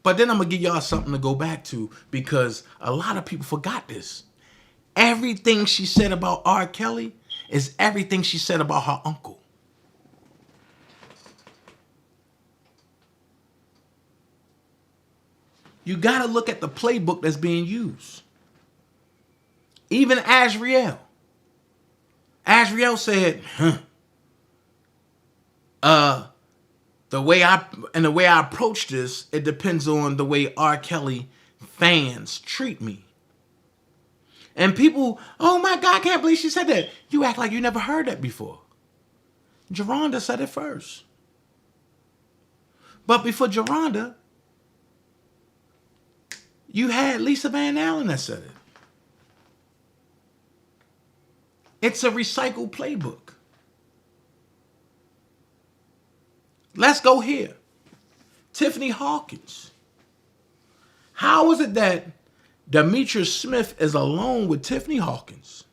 But then I'm going to give y'all something to go back to because a lot of people forgot this. Everything she said about R. Kelly is everything she said about her uncle. You got to look at the playbook that's being used. Even Azriel. Azriel said, the way I approach this, it depends on the way R. Kelly fans treat me. And people, oh my God, I can't believe she said that. You act like you never heard that before. Geronda said it first. But before Geronda, you had Lisa Van Allen that said it. It's a recycled playbook. Let's go here. Tiffany Hawkins. How is it that Demetrius Smith is alone with Tiffany Hawkins?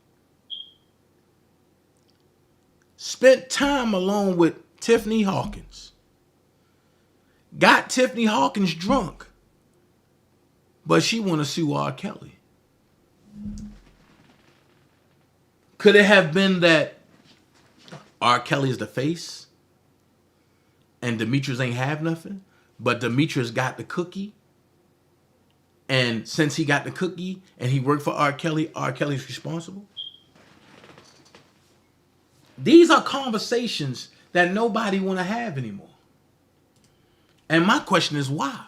Spent time alone with Tiffany Hawkins. Got Tiffany Hawkins drunk. But she want to sue R. Kelly. Could it have been that R. Kelly is the face and Demetrius ain't have nothing, but Demetrius got the cookie? And since he got the cookie and he worked for R. Kelly's responsible? These are conversations that nobody want to have anymore. And my question is why?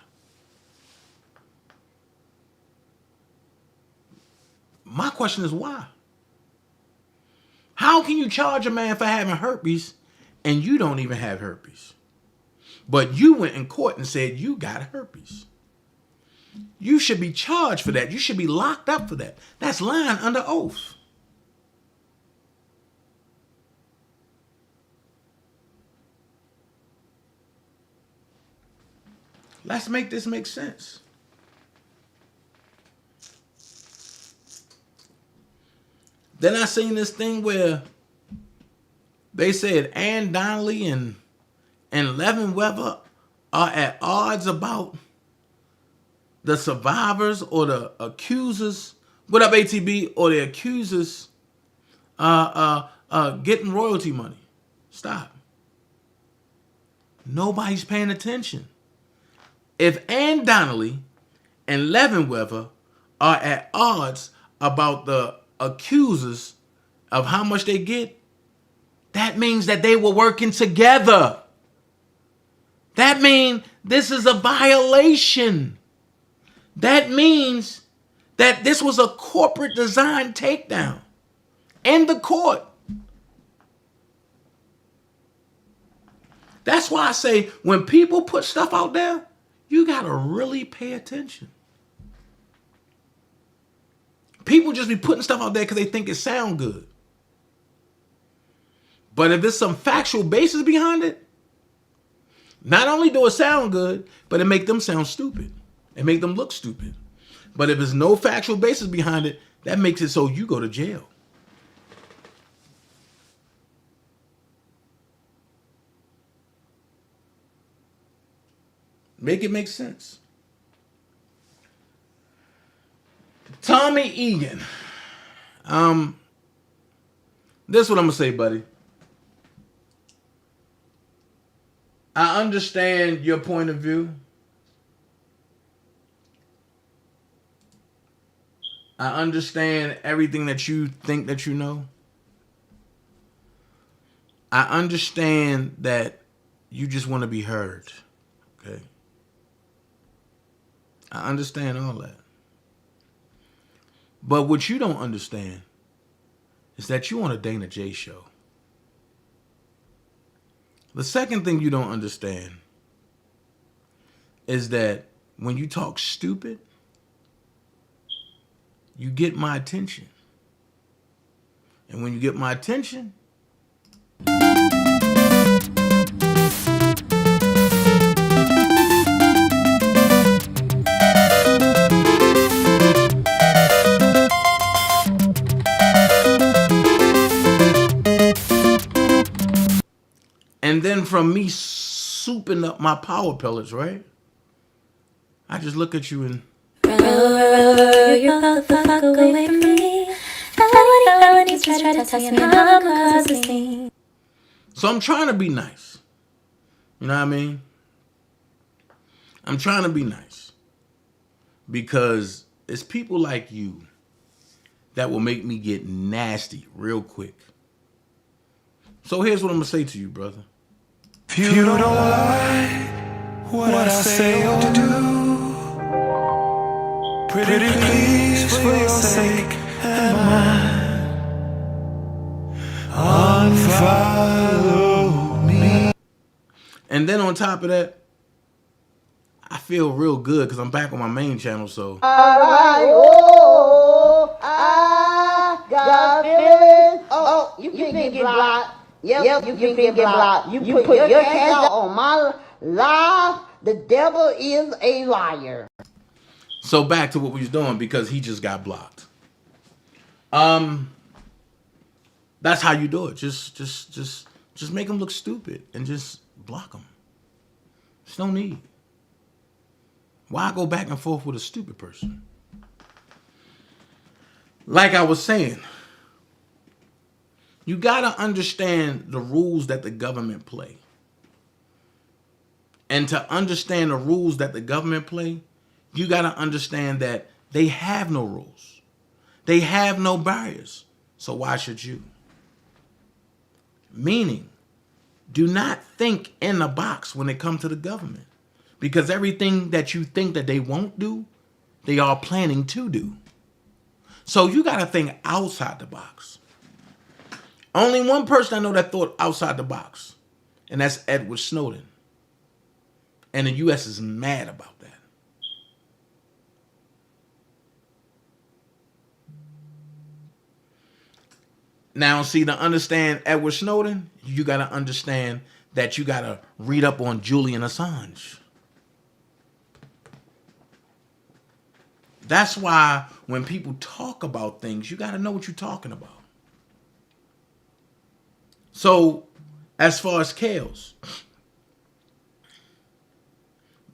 My question is why? How can you charge a man for having herpes and you don't even have herpes? But you went in court and said you got herpes. You should be charged for that. You should be locked up for that. That's lying under oath. Let's make this make sense. Then I seen this thing where they said Ann Donnelly and Levin Weather are at odds about the survivors or the accusers. What up, ATB? Or the accusers getting royalty money. Stop. Nobody's paying attention. If Ann Donnelly and Levin Weather are at odds about the accusers of how much they get, that means that they were working together. That means this is a violation. That means that this was a corporate design takedown in the court. That's why I say when people put stuff out there, you got to really pay attention. People just be putting stuff out there because they think it sound good. But if there's some factual basis behind it, not only do it sound good, but it make them sound stupid. It make them look stupid. But if there's no factual basis behind it, that makes it so you go to jail. Make it make sense. Tommy Egan. This is what I'm going to say, buddy. I understand your point of view. I understand everything that you think that you know. I understand that you just want to be heard. Okay? I understand all that. But what you don't understand is that you on a DanaJay show. The second thing you don't understand is that when you talk stupid, you get my attention. And when you get my attention, and then from me souping up my power pellets, right? I just look at you and you got the fuck away from me. Felonies try to test me and I'm cause the scene. So I'm trying to be nice. You know what I mean? I'm trying to be nice. Because it's people like you that will make me get nasty real quick. So here's what I'm going to say to you, brother. If you don't like what I say or do, pretty please for your sake and mine, unfollow me. And then on top of that, I feel real good because I'm back on my main channel, so. I got feelings. Oh, you can't get blocked. Yep, you can get blocked. You put your hands on my live. The devil is a liar. So back to what we was doing, because he just got blocked. That's how you do it. Just make him look stupid and just block him. There's no need. Why go back and forth with a stupid person? Like I was saying, you gotta understand the rules that the government play. And to understand the rules that the government play, you gotta understand that they have no rules. They have no barriers. So why should you? Meaning, do not think in the box when it comes to the government. Because everything that you think that they won't do, they are planning to do. So you got to think outside the box. Only one person I know that thought outside the box, and that's Edward Snowden. And the U.S. is mad about that. Now, see, to understand Edward Snowden, you got to understand that you got to read up on Julian Assange. That's why when people talk about things, you got to know what you're talking about. So, as far as Kales,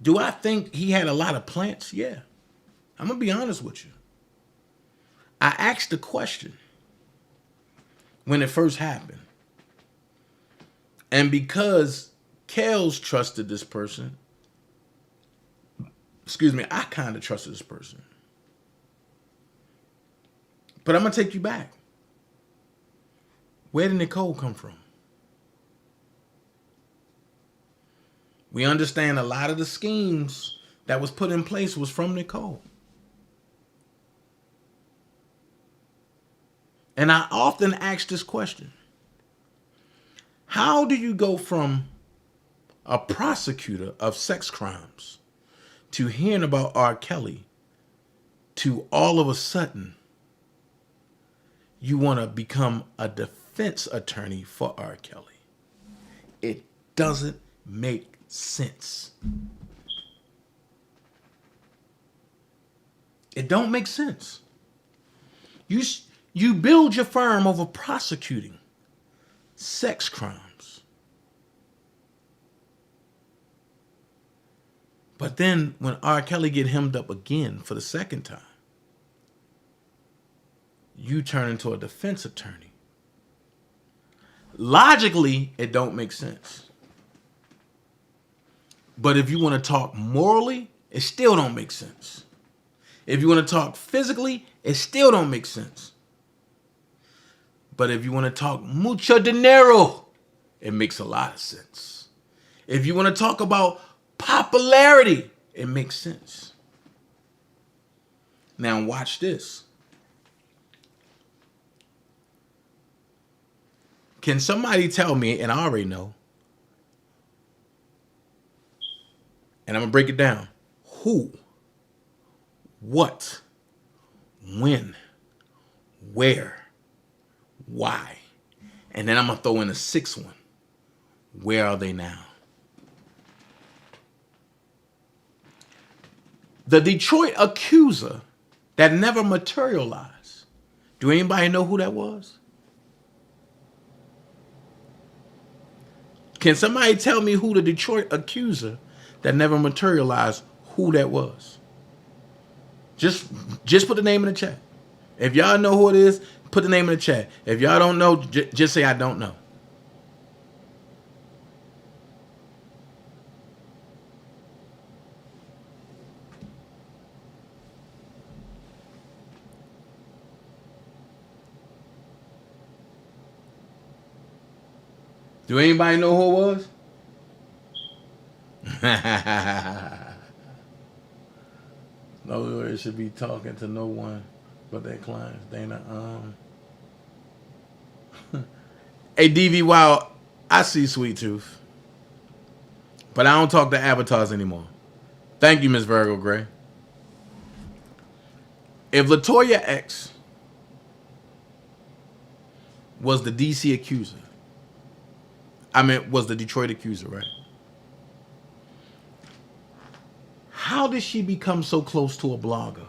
do I think he had a lot of plants? Yeah. I'm going to be honest with you. I asked the question when it first happened. And because Kales trusted this person, I kind of trusted this person. But I'm going to take you back. Where did Nicole come from? We understand a lot of the schemes that was put in place was from Nicole. And I often ask this question. How do you go from a prosecutor of sex crimes to hearing about R. Kelly to all of a sudden you want to become a defense attorney for R. Kelly? It doesn't make sense. It don't make sense. You build your firm over prosecuting sex crimes. But then when R. Kelly get hemmed up again for the second time, you turn into a defense attorney. Logically, it don't make sense. But if you want to talk morally, it still don't make sense. If you want to talk physically, it still don't make sense. But if you want to talk mucho dinero, it makes a lot of sense. If you want to talk about popularity, it makes sense. Now watch this. Can somebody tell me, and I already know, and I'm going to break it down. Who, what, when, where, why? And then I'm going to throw in a sixth one. Where are they now? The Detroit accuser that never materialized. Do anybody know who that was? Can somebody tell me who the Detroit accuser that never materialized, who that was? Just put the name in the chat. If y'all know who it is, put the name in the chat. If y'all don't know, just say I don't know. Do anybody know who it was? No, lawyer should be talking to no one but their clients. Dana, Hey, DV Wild, I see Sweet Tooth, but I don't talk to avatars anymore. Thank you, Miss Virgo Gray. If LaToya X was the DC accuser, I mean, was the Detroit Accuser, right? How did she become so close to a blogger?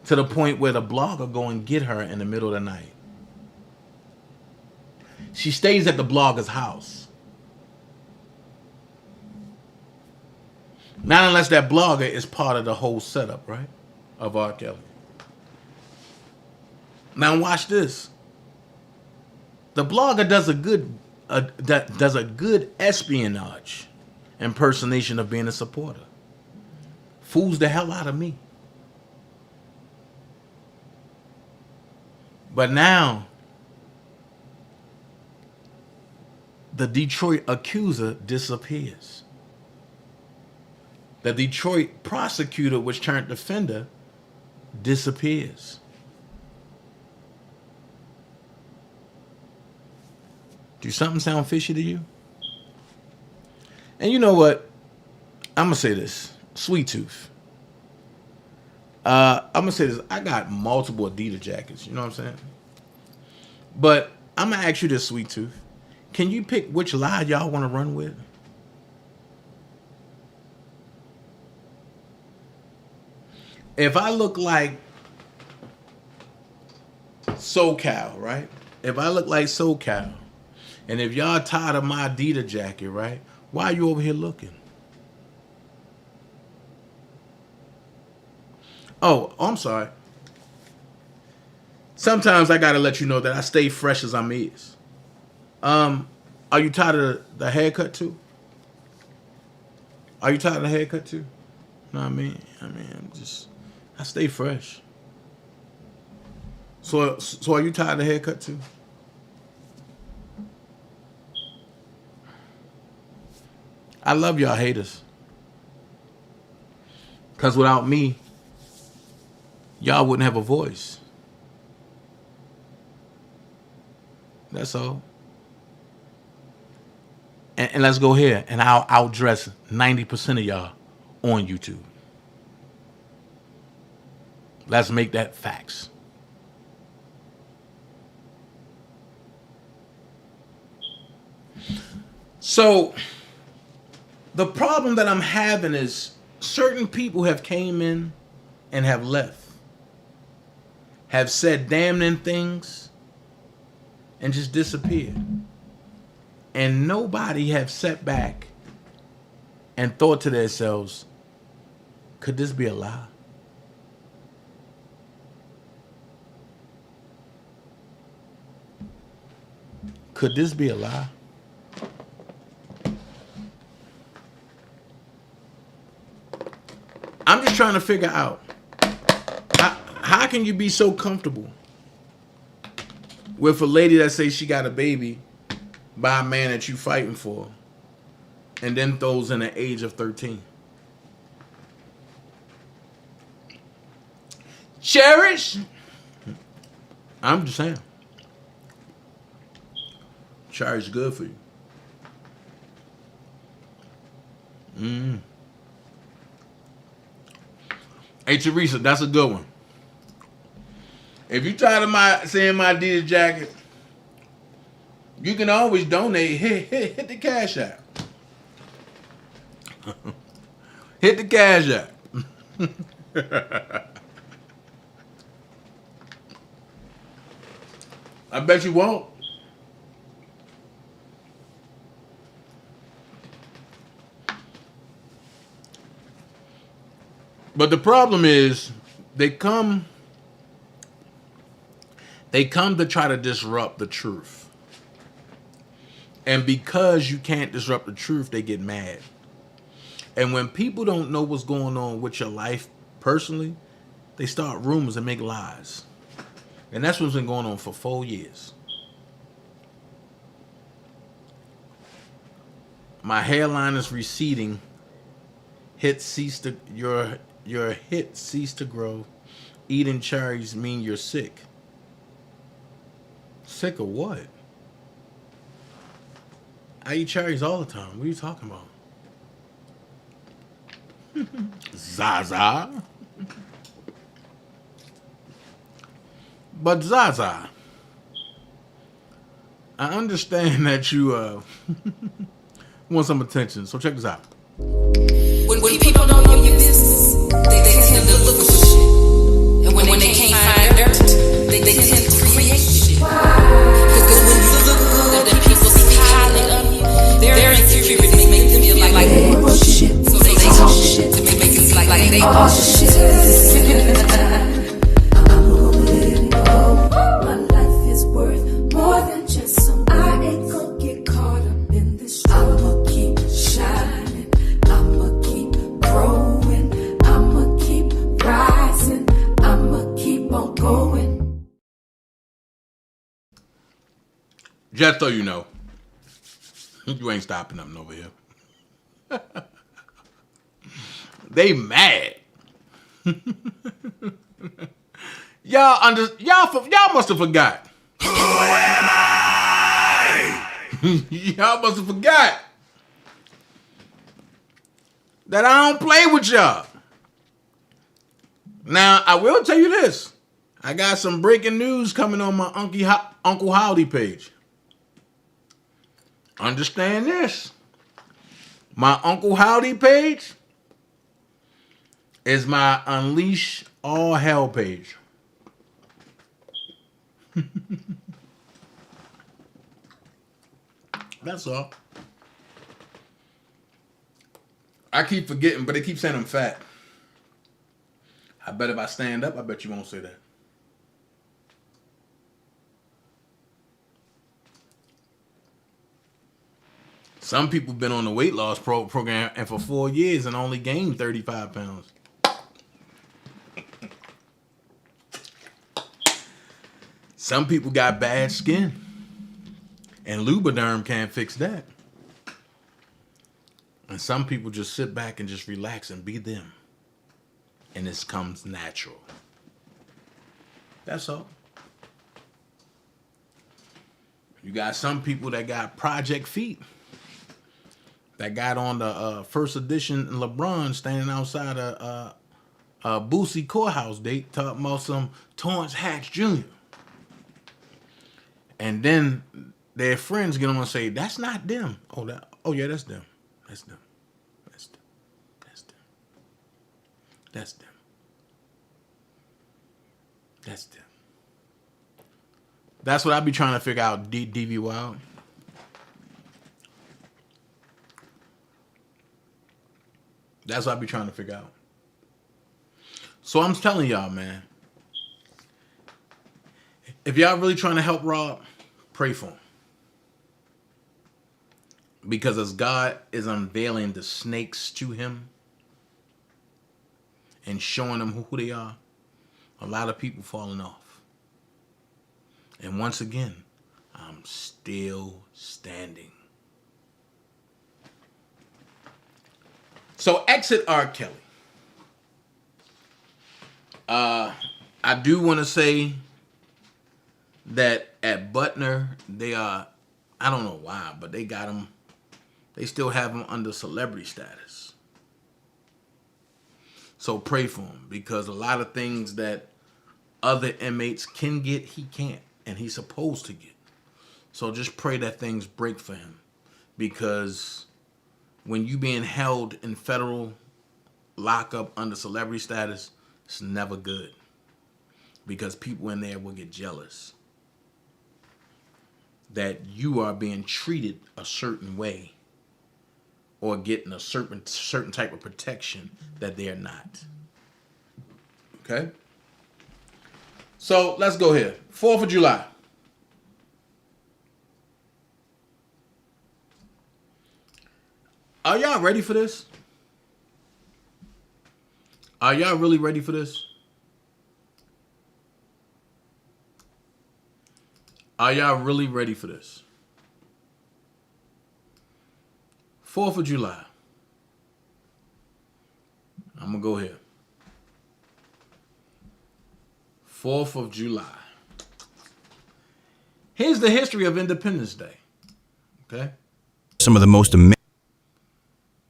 To the point where the blogger go and get her in the middle of the night. She stays at the blogger's house. Not unless that blogger is part of the whole setup, right? Of R. Kelly. Now watch this. The blogger does a good espionage impersonation of being a supporter. Fools the hell out of me. But now, the Detroit Accuser disappears. The Detroit prosecutor, which turned defender, disappears. Do something sound fishy to you? And you know what? I'm going to say this. Sweet Tooth. I'm going to say this. I got multiple Adidas jackets. You know what I'm saying? But I'm going to ask you this, Sweet Tooth. Can you pick which lie y'all want to run with? If I look like SoCal, right? If I look like SoCal, and if y'all tired of my Adidas jacket, right? Why are you over here looking? Oh, I'm sorry. Sometimes I gotta let you know that I stay fresh as I'm is. Are you tired of the haircut too? Are you tired of the haircut too? No, I mean, I stay fresh. So are you tired of the haircut too? I love y'all haters. Because without me, y'all wouldn't have a voice. That's all. And let's go here, and I'll outdress 90% of y'all on YouTube. Let's make that facts. So, the problem that I'm having is certain people have came in and have left. Have said damning things and just disappeared. And nobody have sat back and thought to themselves, could this be a lie? Could this be a lie? I'm just trying to figure out, how can you be so comfortable with a lady that says she got a baby by a man that you fighting for and then throws in the age of 13? Cherish? I'm just saying. Cherish is good for you. Hey, Teresa, that's a good one. If you're tired of seeing my Adidas jacket, you can always donate. Hit the Cash App. Hit the Cash App. I bet you won't. But the problem is they come to try to disrupt the truth. And because you can't disrupt the truth, they get mad. And when people don't know what's going on with your life personally, they start rumors and make lies. And that's what's been going on for 4 years. My hairline is receding. Your hit cease to grow. Eating cherries mean you're sick. Sick of what? I eat cherries all the time. What are you talking about? Zaza. But Zaza, I understand that you want some attention, so check this out. When people don't know your business, they tend to look for shit. And when they can't find dirt, they tend to create shit. Because when you look good and people speak highly of you, their insecurities make them feel like they ain't shit. So they talk shit to make it like they are shit. My life is worth more than just some. I ain't gonna get caught up in this. I'ma keep shining. I'ma keep growing. I'ma keep rising. I'ma keep on going. Just so you know, you ain't stopping nothing over here. They mad. Y'all must have forgot. Who am I? Y'all must have forgot that I don't play with y'all. Now, I will tell you this. I got some breaking news coming on my Uncle Howdy page. Understand this. My Uncle Howdy page is my Unleash All Hell page. That's all. I keep forgetting, but they keep saying I'm fat. I bet if I stand up, I bet you won't say that. Some people been on the weight loss program and for 4 years and only gained 35 pounds. Some people got bad skin, and Lubriderm can't fix that. And some people just sit back and just relax and be them. And this comes natural. That's all. You got some people that got project feet. That got on the first edition LeBron standing outside a Boosie courthouse date talking about some Torrance Hatch Jr. And then their friends get on and say, that's not them. Oh yeah, that's them. That's them. That's them. That's them. That's them. That's them. That's what I be trying to figure out, DV Wild. That's what I be trying to figure out. So I'm telling y'all, man. If y'all really trying to help Rob, pray for him. Because as God is unveiling the snakes to him and showing them who they are, a lot of people falling off. And once again, I'm still standing. So exit R. Kelly. I do want to say that at Butner, they are, I don't know why, but they got him, they still have him under celebrity status. So pray for him, because a lot of things that other inmates can get, he can't, and he's supposed to get. So just pray that things break for him, because when you being held in federal lockup under celebrity status, it's never good, because people in there will get jealous that you are being treated a certain way or getting a certain type of protection that they're not. Okay? So let's go here. 4th of July. Are y'all ready for this? Are y'all really ready for this? Are y'all really ready for this? 4th of July. I'm going to go here. 4th of July. Here's the history of Independence Day. Okay? Some of the most amazing.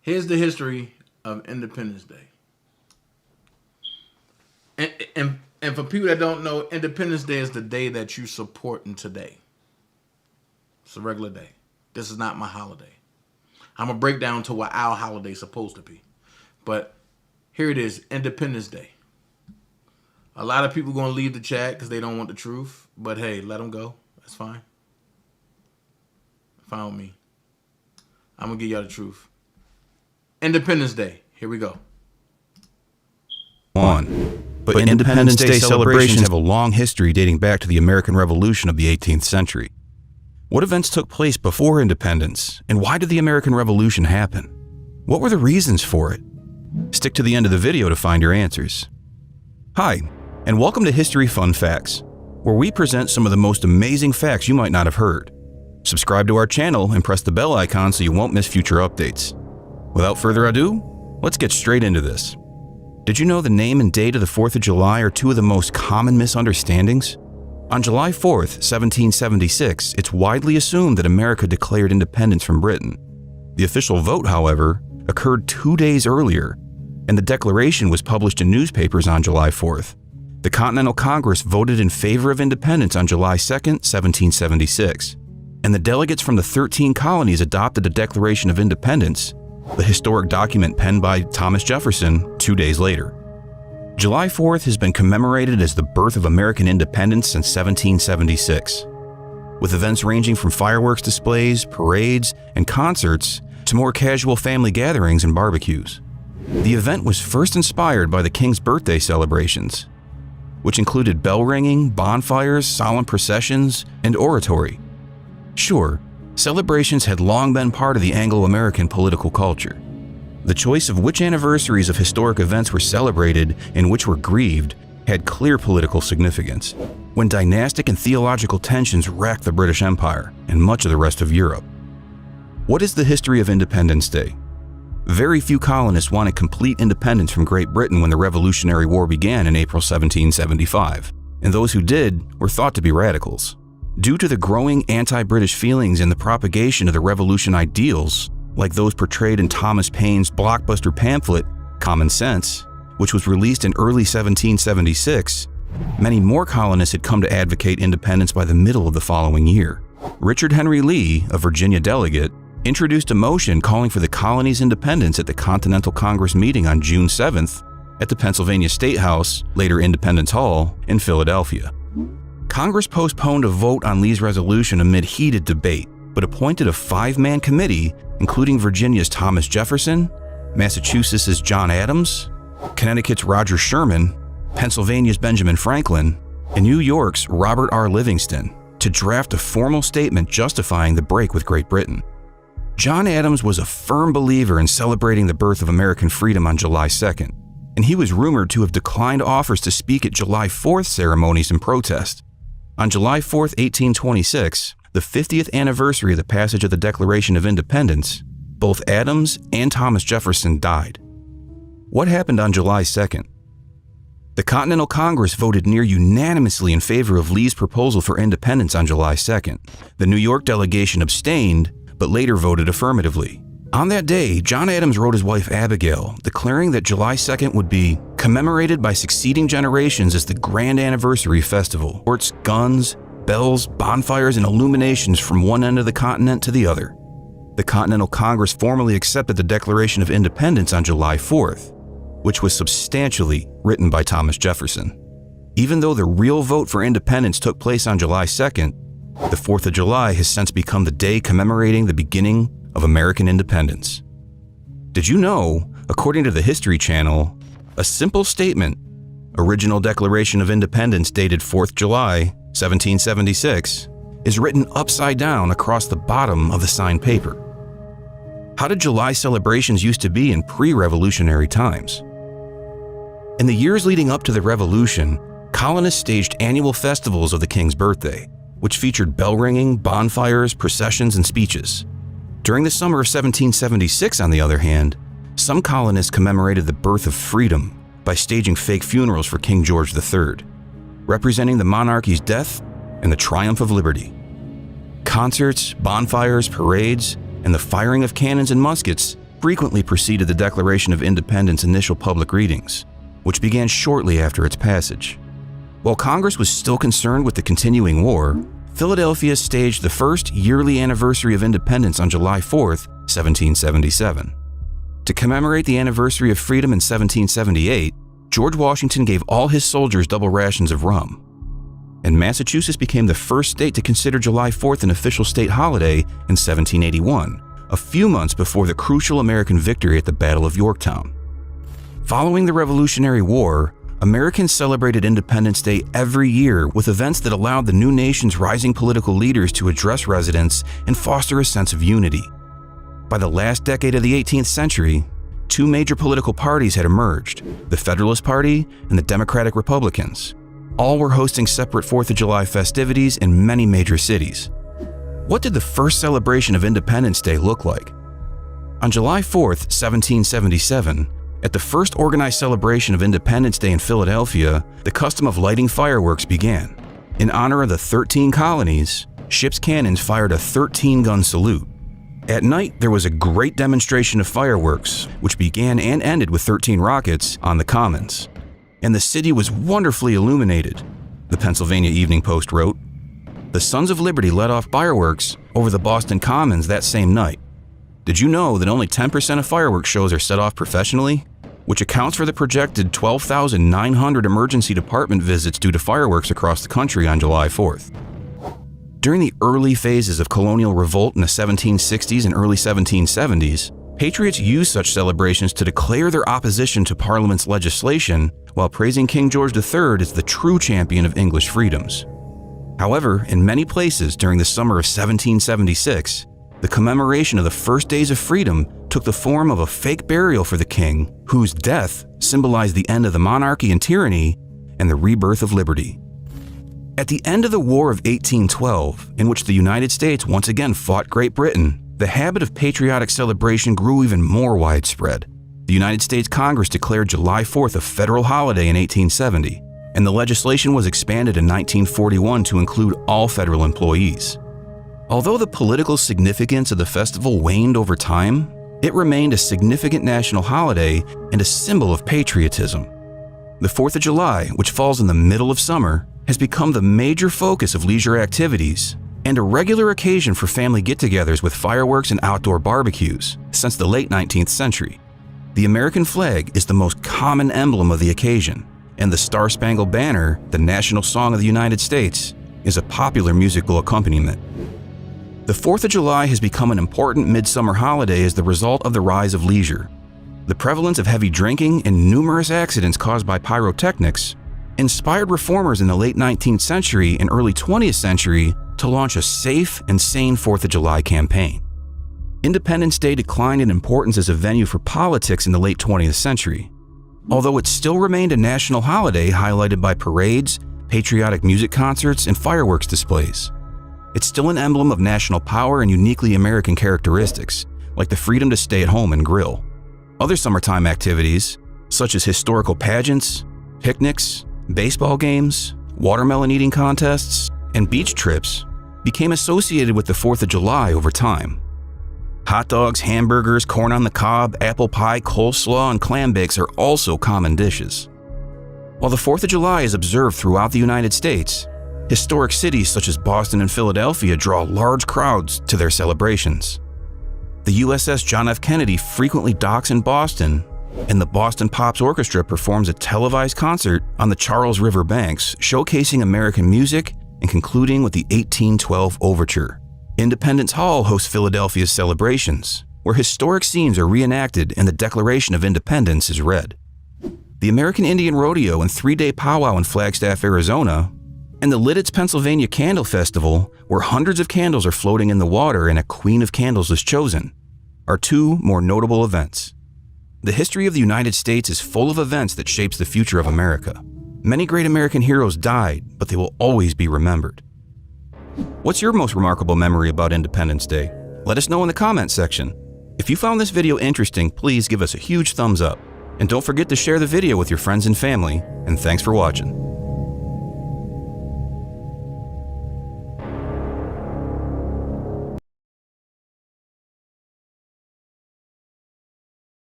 Here's the history of Independence Day. And for people that don't know, Independence Day is the day that you supporting today. It's a regular day. This is not my holiday. I'm going to break down to what our holiday is supposed to be. But here it is, Independence Day. A lot of people going to leave the chat because they don't want the truth. But hey, let them go. That's fine. Fine with me. I'm going to give y'all the truth. Independence Day. Here we go. But Independence Day celebrations have a long history dating back to the American Revolution of the 18th century. What events took place before independence, and why did the American Revolution happen? What were the reasons for it? Stick to the end of the video to find your answers. Hi, and welcome to History Fun Facts, where we present some of the most amazing facts you might not have heard. Subscribe to our channel and press the bell icon so you won't miss future updates. Without further ado, let's get straight into this. Did you know the name and date of the 4th of July are two of the most common misunderstandings? On July 4th, 1776, it's widely assumed that America declared independence from Britain. The official vote, however, occurred 2 days earlier, and the declaration was published in newspapers on July 4th. The Continental Congress voted in favor of independence on July 2nd, 1776, and the delegates from the 13 colonies adopted the Declaration of Independence, the historic document penned by Thomas Jefferson, 2 days later. July 4th has been commemorated as the birth of American independence since 1776, with events ranging from fireworks displays, parades, and concerts to more casual family gatherings and barbecues. The event was first inspired by the King's birthday celebrations, which included bell ringing, bonfires, solemn processions, and oratory. Sure, celebrations had long been part of the Anglo-American political culture. The choice of which anniversaries of historic events were celebrated and which were grieved had clear political significance, when dynastic and theological tensions racked the British Empire and much of the rest of Europe. What is the history of Independence Day? Very few colonists wanted complete independence from Great Britain when the Revolutionary War began in April 1775, and those who did were thought to be radicals. Due to the growing anti-British feelings and the propagation of the Revolution ideals, like those portrayed in Thomas Paine's blockbuster pamphlet, Common Sense, which was released in early 1776, many more colonists had come to advocate independence by the middle of the following year. Richard Henry Lee, a Virginia delegate, introduced a motion calling for the colony's independence at the Continental Congress meeting on June 7th at the Pennsylvania State House, later Independence Hall, in Philadelphia. Congress postponed a vote on Lee's resolution amid heated debate, but appointed a 5-man committee including Virginia's Thomas Jefferson, Massachusetts' John Adams, Connecticut's Roger Sherman, Pennsylvania's Benjamin Franklin, and New York's Robert R. Livingston to draft a formal statement justifying the break with Great Britain. John Adams was a firm believer in celebrating the birth of American freedom on July 2nd, and he was rumored to have declined offers to speak at July 4th ceremonies in protest. On July 4th, 1826, the 50th anniversary of the passage of the Declaration of Independence, both Adams and Thomas Jefferson died. What happened on July 2nd? The Continental Congress voted near unanimously in favor of Lee's proposal for independence on July 2nd. The New York delegation abstained, but later voted affirmatively. On that day, John Adams wrote his wife Abigail, declaring that July 2nd would be commemorated by succeeding generations as the grand anniversary festival. Sports, guns, bells, bonfires, and illuminations from one end of the continent to the other. The Continental Congress formally accepted the Declaration of Independence on July 4th, which was substantially written by Thomas Jefferson. Even though the real vote for independence took place on July 2nd, the 4th of July has since become the day commemorating the beginning of American independence. Did you know, according to the History Channel, a simple statement, Original Declaration of Independence dated 4th July, 1776, is written upside down across the bottom of the signed paper? How did July celebrations used to be in pre-revolutionary times? In the years leading up to the Revolution, colonists staged annual festivals of the King's birthday, which featured bell ringing, bonfires, processions, and speeches. During the summer of 1776, on the other hand, some colonists commemorated the birth of freedom by staging fake funerals for King George III, representing the monarchy's death and the triumph of liberty. Concerts, bonfires, parades, and the firing of cannons and muskets frequently preceded the Declaration of Independence initial public readings, which began shortly after its passage. While Congress was still concerned with the continuing war, Philadelphia staged the first yearly anniversary of independence on July 4th, 1777. To commemorate the anniversary of freedom in 1778, George Washington gave all his soldiers double rations of rum. And Massachusetts became the first state to consider July 4th an official state holiday in 1781, a few months before the crucial American victory at the Battle of Yorktown. Following the Revolutionary War, Americans celebrated Independence Day every year with events that allowed the new nation's rising political leaders to address residents and foster a sense of unity. By the last decade of the 18th century, two major political parties had emerged, the Federalist Party and the Democratic Republicans. All were hosting separate 4th of July festivities in many major cities. What did the first celebration of Independence Day look like? On July 4th, 1777, at the first organized celebration of Independence Day in Philadelphia, the custom of lighting fireworks began. In honor of the 13 colonies, ship's cannons fired a 13-gun salute. At night, there was a great demonstration of fireworks, which began and ended with 13 rockets on the Commons. And the city was wonderfully illuminated, the Pennsylvania Evening Post wrote. The Sons of Liberty let off fireworks over the Boston Commons that same night. Did you know that only 10% of fireworks shows are set off professionally? Which accounts for the projected 12,900 emergency department visits due to fireworks across the country on July 4th. During the early phases of colonial revolt in the 1760s and early 1770s, patriots used such celebrations to declare their opposition to Parliament's legislation while praising King George III as the true champion of English freedoms. However, in many places during the summer of 1776, the commemoration of the first days of freedom took the form of a fake burial for the king, whose death symbolized the end of the monarchy and tyranny and the rebirth of liberty. At the end of the War of 1812, in which the United States once again fought Great Britain, the habit of patriotic celebration grew even more widespread. The United States Congress declared July 4th a federal holiday in 1870, and the legislation was expanded in 1941 to include all federal employees. Although the political significance of the festival waned over time, it remained a significant national holiday and a symbol of patriotism. The 4th of July, which falls in the middle of summer, has become the major focus of leisure activities and a regular occasion for family get-togethers with fireworks and outdoor barbecues since the late 19th century. The American flag is the most common emblem of the occasion, and the Star-Spangled Banner, the national song of the United States, is a popular musical accompaniment. The 4th of July has become an important midsummer holiday as the result of the rise of leisure. The prevalence of heavy drinking and numerous accidents caused by pyrotechnics inspired reformers in the late 19th century and early 20th century to launch a safe and sane 4th of July campaign. Independence Day declined in importance as a venue for politics in the late 20th century, although it still remained a national holiday highlighted by parades, patriotic music concerts, and fireworks displays. It's still an emblem of national power and uniquely American characteristics, like the freedom to stay at home and grill. Other summertime activities, such as historical pageants, picnics, baseball games, watermelon eating contests, and beach trips, became associated with the 4th of July over time. Hot dogs, hamburgers, corn on the cob, apple pie, coleslaw, and clam bakes are also common dishes. While the 4th of July is observed throughout the United States, historic cities such as Boston and Philadelphia draw large crowds to their celebrations. The USS John F. Kennedy frequently docks in Boston, and the Boston Pops Orchestra performs a televised concert on the Charles River banks, showcasing American music and concluding with the 1812 Overture. Independence Hall hosts Philadelphia's celebrations, where historic scenes are reenacted and the Declaration of Independence is read. The American Indian Rodeo and 3-day powwow in Flagstaff, Arizona, and the Lidditz, Pennsylvania Candle Festival, where hundreds of candles are floating in the water and a Queen of Candles is chosen, are two more notable events. The history of the United States is full of events that shapes the future of America. Many great American heroes died, but they will always be remembered. What's your most remarkable memory about Independence Day? Let us know in the comments section. If you found this video interesting, please give us a huge thumbs up. And don't forget to share the video with your friends and family. And thanks for watching.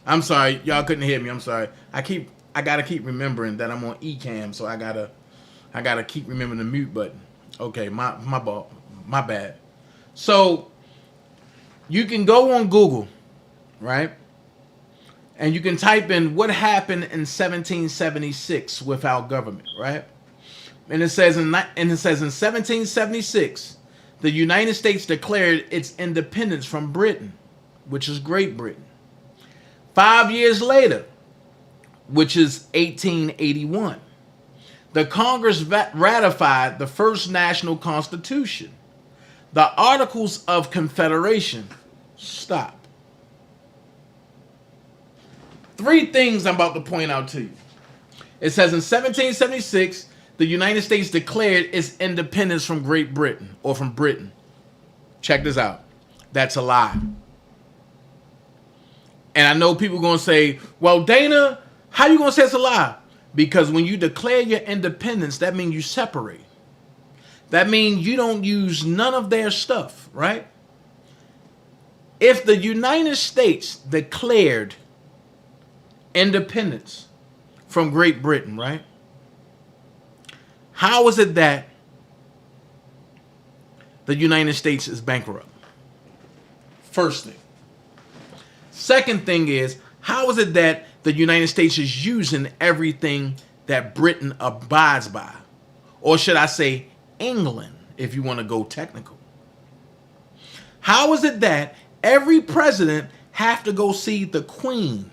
I'm sorry, y'all couldn't hear me. I'm sorry. I gotta keep remembering that I'm on eCam, so I gotta keep remembering the mute button. Okay, my bad. So you can go on Google, right? And you can type in what happened in 1776 with our government, right? And it says in 1776, the United States declared its independence from Britain, which is Great Britain. 5 years later, which is 1881, the Congress ratified the first national constitution, the Articles of Confederation. Stop. 3 things I'm about to point out to you. It says in 1776, the United States declared its independence from Great Britain, or from Britain. Check this out. That's a lie. And I know people are going to say, well, Dana, how you going to say it's a lie? Because when you declare your independence, that means you separate. That means you don't use none of their stuff, right? If the United States declared independence from Great Britain, right? How is it that the United States is bankrupt? First thing. Second thing is, how is it that the United States is using everything that Britain abides by? Or should I say England, if you want to go technical? How is it that every president have to go see the Queen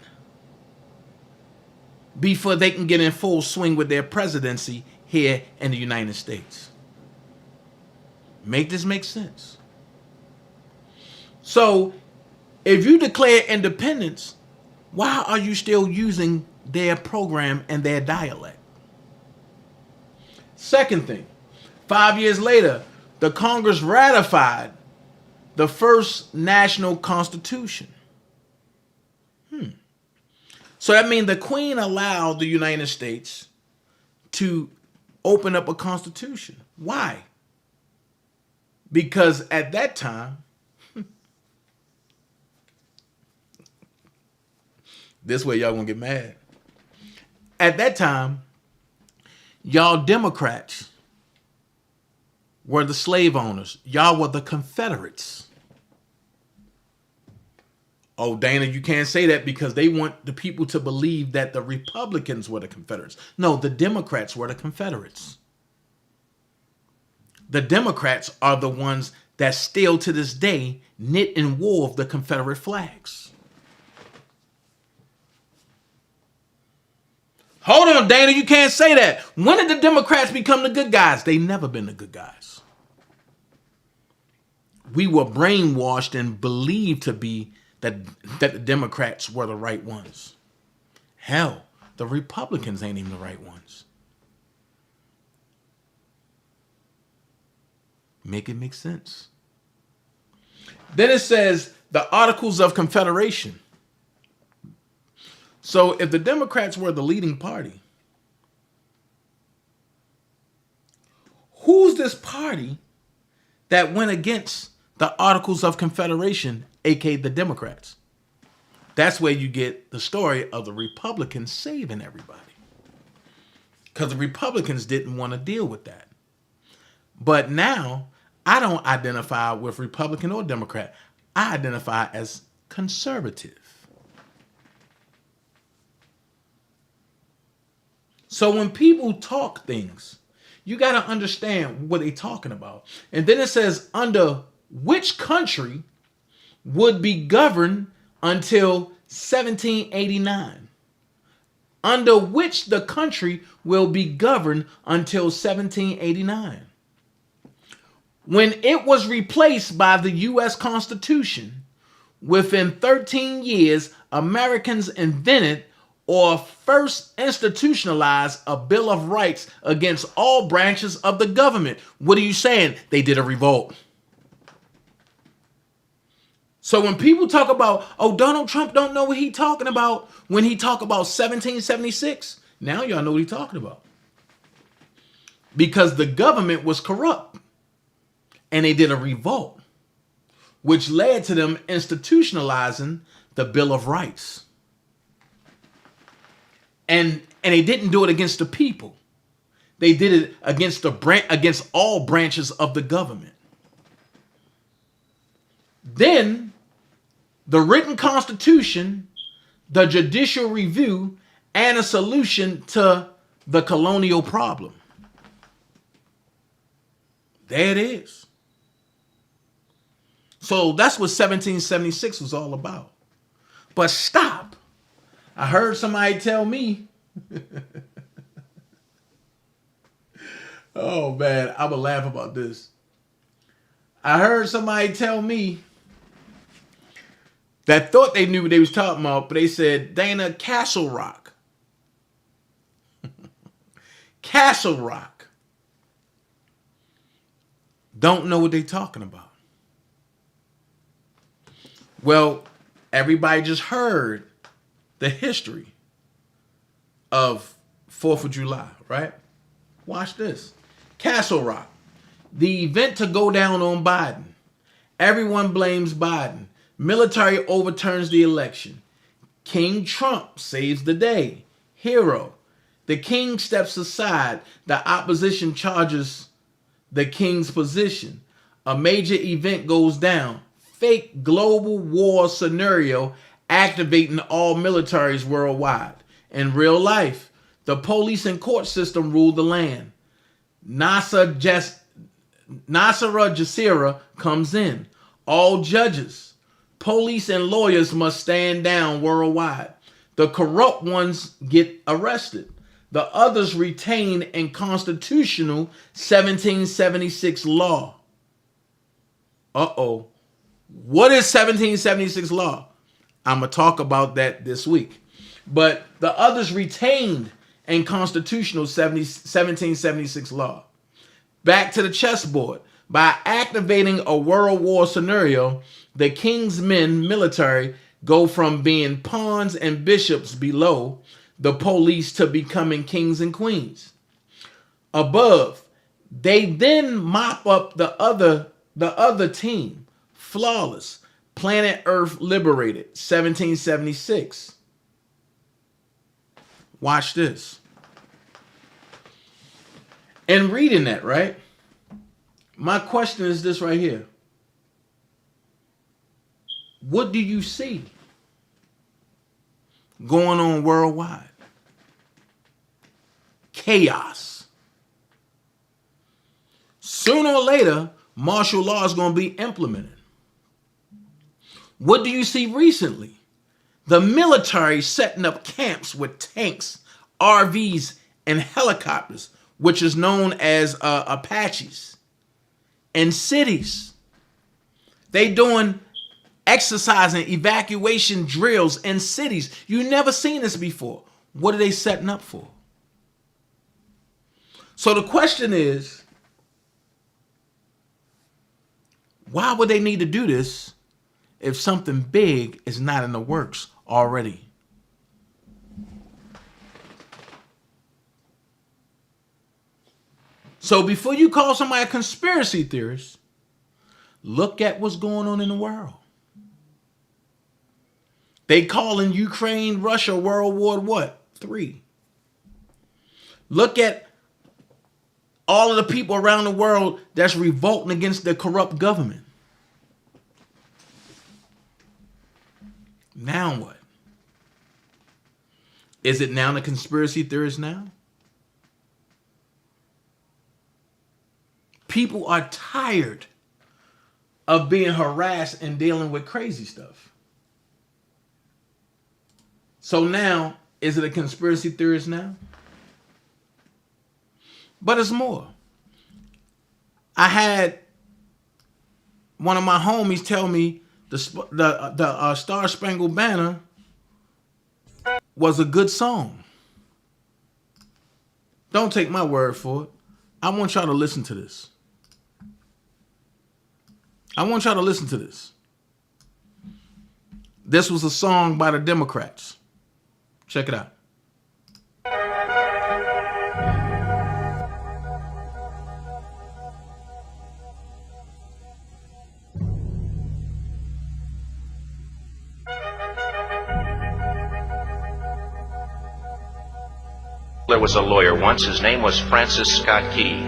before they can get in full swing with their presidency here in the United States? Make this make sense. So, if you declare independence, why are you still using their program and their dialect? Second thing, 5 years later, the Congress ratified the first national constitution. So that means the Queen allowed the United States to open up a constitution. Why? Because at that time, this way y'all gonna get mad. At that time, y'all Democrats were the slave owners. Y'all were the Confederates. Oh, Dana, you can't say that because they want the people to believe that the Republicans were the Confederates. No, the Democrats were the Confederates. The Democrats are the ones that still to this day knit and wove the Confederate flags. Hold on, Dana, you can't say that. When did the Democrats become the good guys? They never been the good guys. We were brainwashed and believed to be that the Democrats were the right ones. Hell, the Republicans ain't even the right ones. Make it make sense. Then it says the Articles of Confederation. So if the Democrats were the leading party, who's this party that went against the Articles of Confederation, aka the Democrats? That's where you get the story of the Republicans saving everybody. Because the Republicans didn't want to deal with that. But now, I don't identify with Republican or Democrat. I identify as conservative. So when people talk things, you got to understand what they're talking about. And then it says, under which country would be governed until 1789. Under which the country will be governed until 1789. When it was replaced by the U.S. Constitution, within 13 years, Americans invented or first institutionalized a Bill of Rights against all branches of the government. What are you saying? They did a revolt. So when people talk about, oh, Donald Trump don't know what he's talking about when he talk about 1776, now y'all know what he's talking about. Because the government was corrupt and they did a revolt, which led to them institutionalizing the Bill of Rights. And they didn't do it against the people. They did it against against all branches of the government. Then the written constitution, the judicial review, and a solution to the colonial problem. There it is. So that's what 1776 was all about. But stop. I heard somebody tell me, oh man, I would laugh about this. I heard somebody tell me that thought they knew what they was talking about, but they said, Dana, Castle Rock. Castle Rock. Don't know what they talking about. Well, everybody just heard the history of 4th of July, right? Watch this. Castle Rock. The event to go down on Biden. Everyone blames Biden. Military overturns the election. King Trump saves the day. Hero. The king steps aside. The opposition charges the king's position. A major event goes down. Fake global war scenario activating all militaries worldwide. In real life, the police and court system rule the land. Nasser Jassira comes in. All judges, police, and lawyers must stand down worldwide. The corrupt ones get arrested. The others retain in constitutional 1776 law. Uh-oh. What is 1776 law? I'm going to talk about that this week. But the others retained in constitutional 1776 law. Back to the chessboard. By activating a world war scenario, the king's men, military, go from being pawns and bishops below the police to becoming kings and queens. Above, they then mop up the other team. Flawless. Planet Earth liberated. 1776. Watch this. And reading that, right? My question is this right here. What do you see going on worldwide? Chaos. Sooner or later, martial law is going to be implemented. What do you see recently? The military setting up camps with tanks, RVs, and helicopters, which is known as Apaches, in cities. They doing exercising evacuation drills in cities. You never seen this before. What are they setting up for? So the question is, why would they need to do this if something big is not in the works already? So before you call somebody a conspiracy theorist, look at what's going on in the world. They calling Ukraine, Russia, World War what? 3. Look at all of the people around the world that's revolting against the corrupt government. Now what? Is it now the conspiracy theorists now? People are tired of being harassed and dealing with crazy stuff. So now, is it a conspiracy theorist now? But it's more. I had one of my homies tell me the Star Spangled Banner was a good song. Don't take my word for it. I want y'all to listen to this. I want y'all to listen to this. This was a song by the Democrats. Check it out. There was a lawyer once. His name was Francis Scott Key.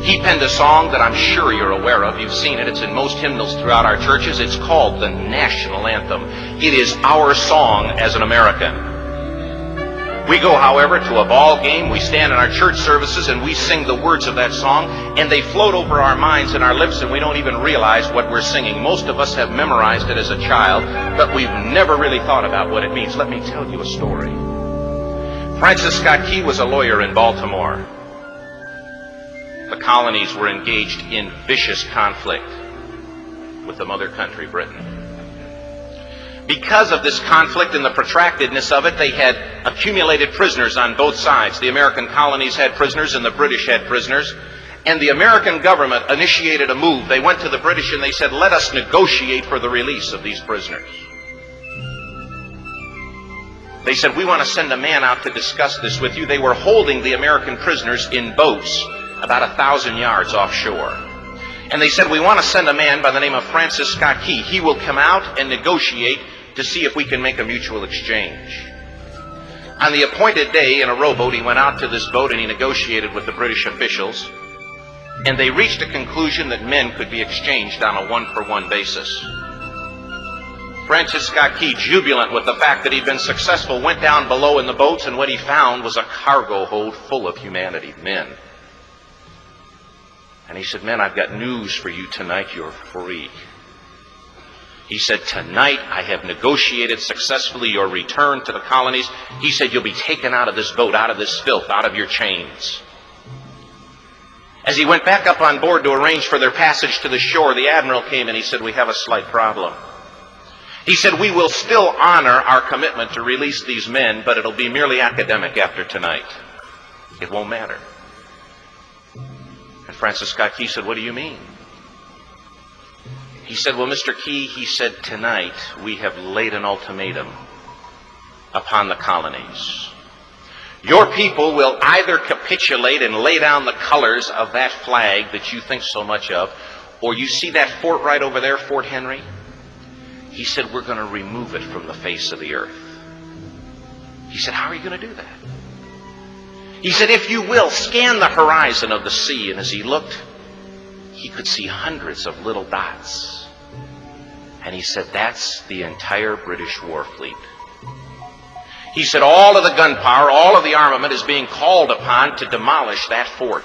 He penned a song that I'm sure you're aware of. You've seen it. It's in most hymnals throughout our churches. It's called the national anthem. It is our song as an American. We go, however, to a ball game. We stand in our church services and we sing the words of that song, and they float over our minds and our lips, and we don't even realize what we're singing. Most of us have memorized it as a child, but we've never really thought about what it means. Let me tell you a story. Francis Scott Key was a lawyer in Baltimore. The colonies were engaged in vicious conflict with the mother country, Britain. Because of this conflict and the protractedness of it, they had accumulated prisoners on both sides. The American colonies had prisoners and the British had prisoners. And the American government initiated a move. They went to the British and they said, let us negotiate for the release of these prisoners. They said, we want to send a man out to discuss this with you. They were holding the American prisoners in boats about 1,000 yards offshore. And they said, we want to send a man by the name of Francis Scott Key. He will come out and negotiate to see if we can make a mutual exchange. On the appointed day, in a rowboat, he went out to this boat and he negotiated with the British officials. And they reached a conclusion that men could be exchanged on a one-for-one basis. Francis Scott Key, jubilant with the fact that he'd been successful, went down below in the boats, and what he found was a cargo hold full of humanity, men. And he said, men, I've got news for you tonight. You're free. He said, tonight I have negotiated successfully your return to the colonies. He said, you'll be taken out of this boat, out of this filth, out of your chains. As he went back up on board to arrange for their passage to the shore, the admiral came and he said, we have a slight problem. He said, we will still honor our commitment to release these men, but it'll be merely academic after tonight. It won't matter. And Francis Scott Key said, what do you mean? He said, well, Mr. Key, he said, tonight we have laid an ultimatum upon the colonies. Your people will either capitulate and lay down the colors of that flag that you think so much of, or you see that fort right over there, Fort Henry? He said, we're going to remove it from the face of the earth. He said, how are you going to do that? He said, if you will, scan the horizon of the sea. And as he looked, he could see hundreds of little dots. And he said, that's the entire British war fleet. He said, all of the gunpowder, all of the armament is being called upon to demolish that fort.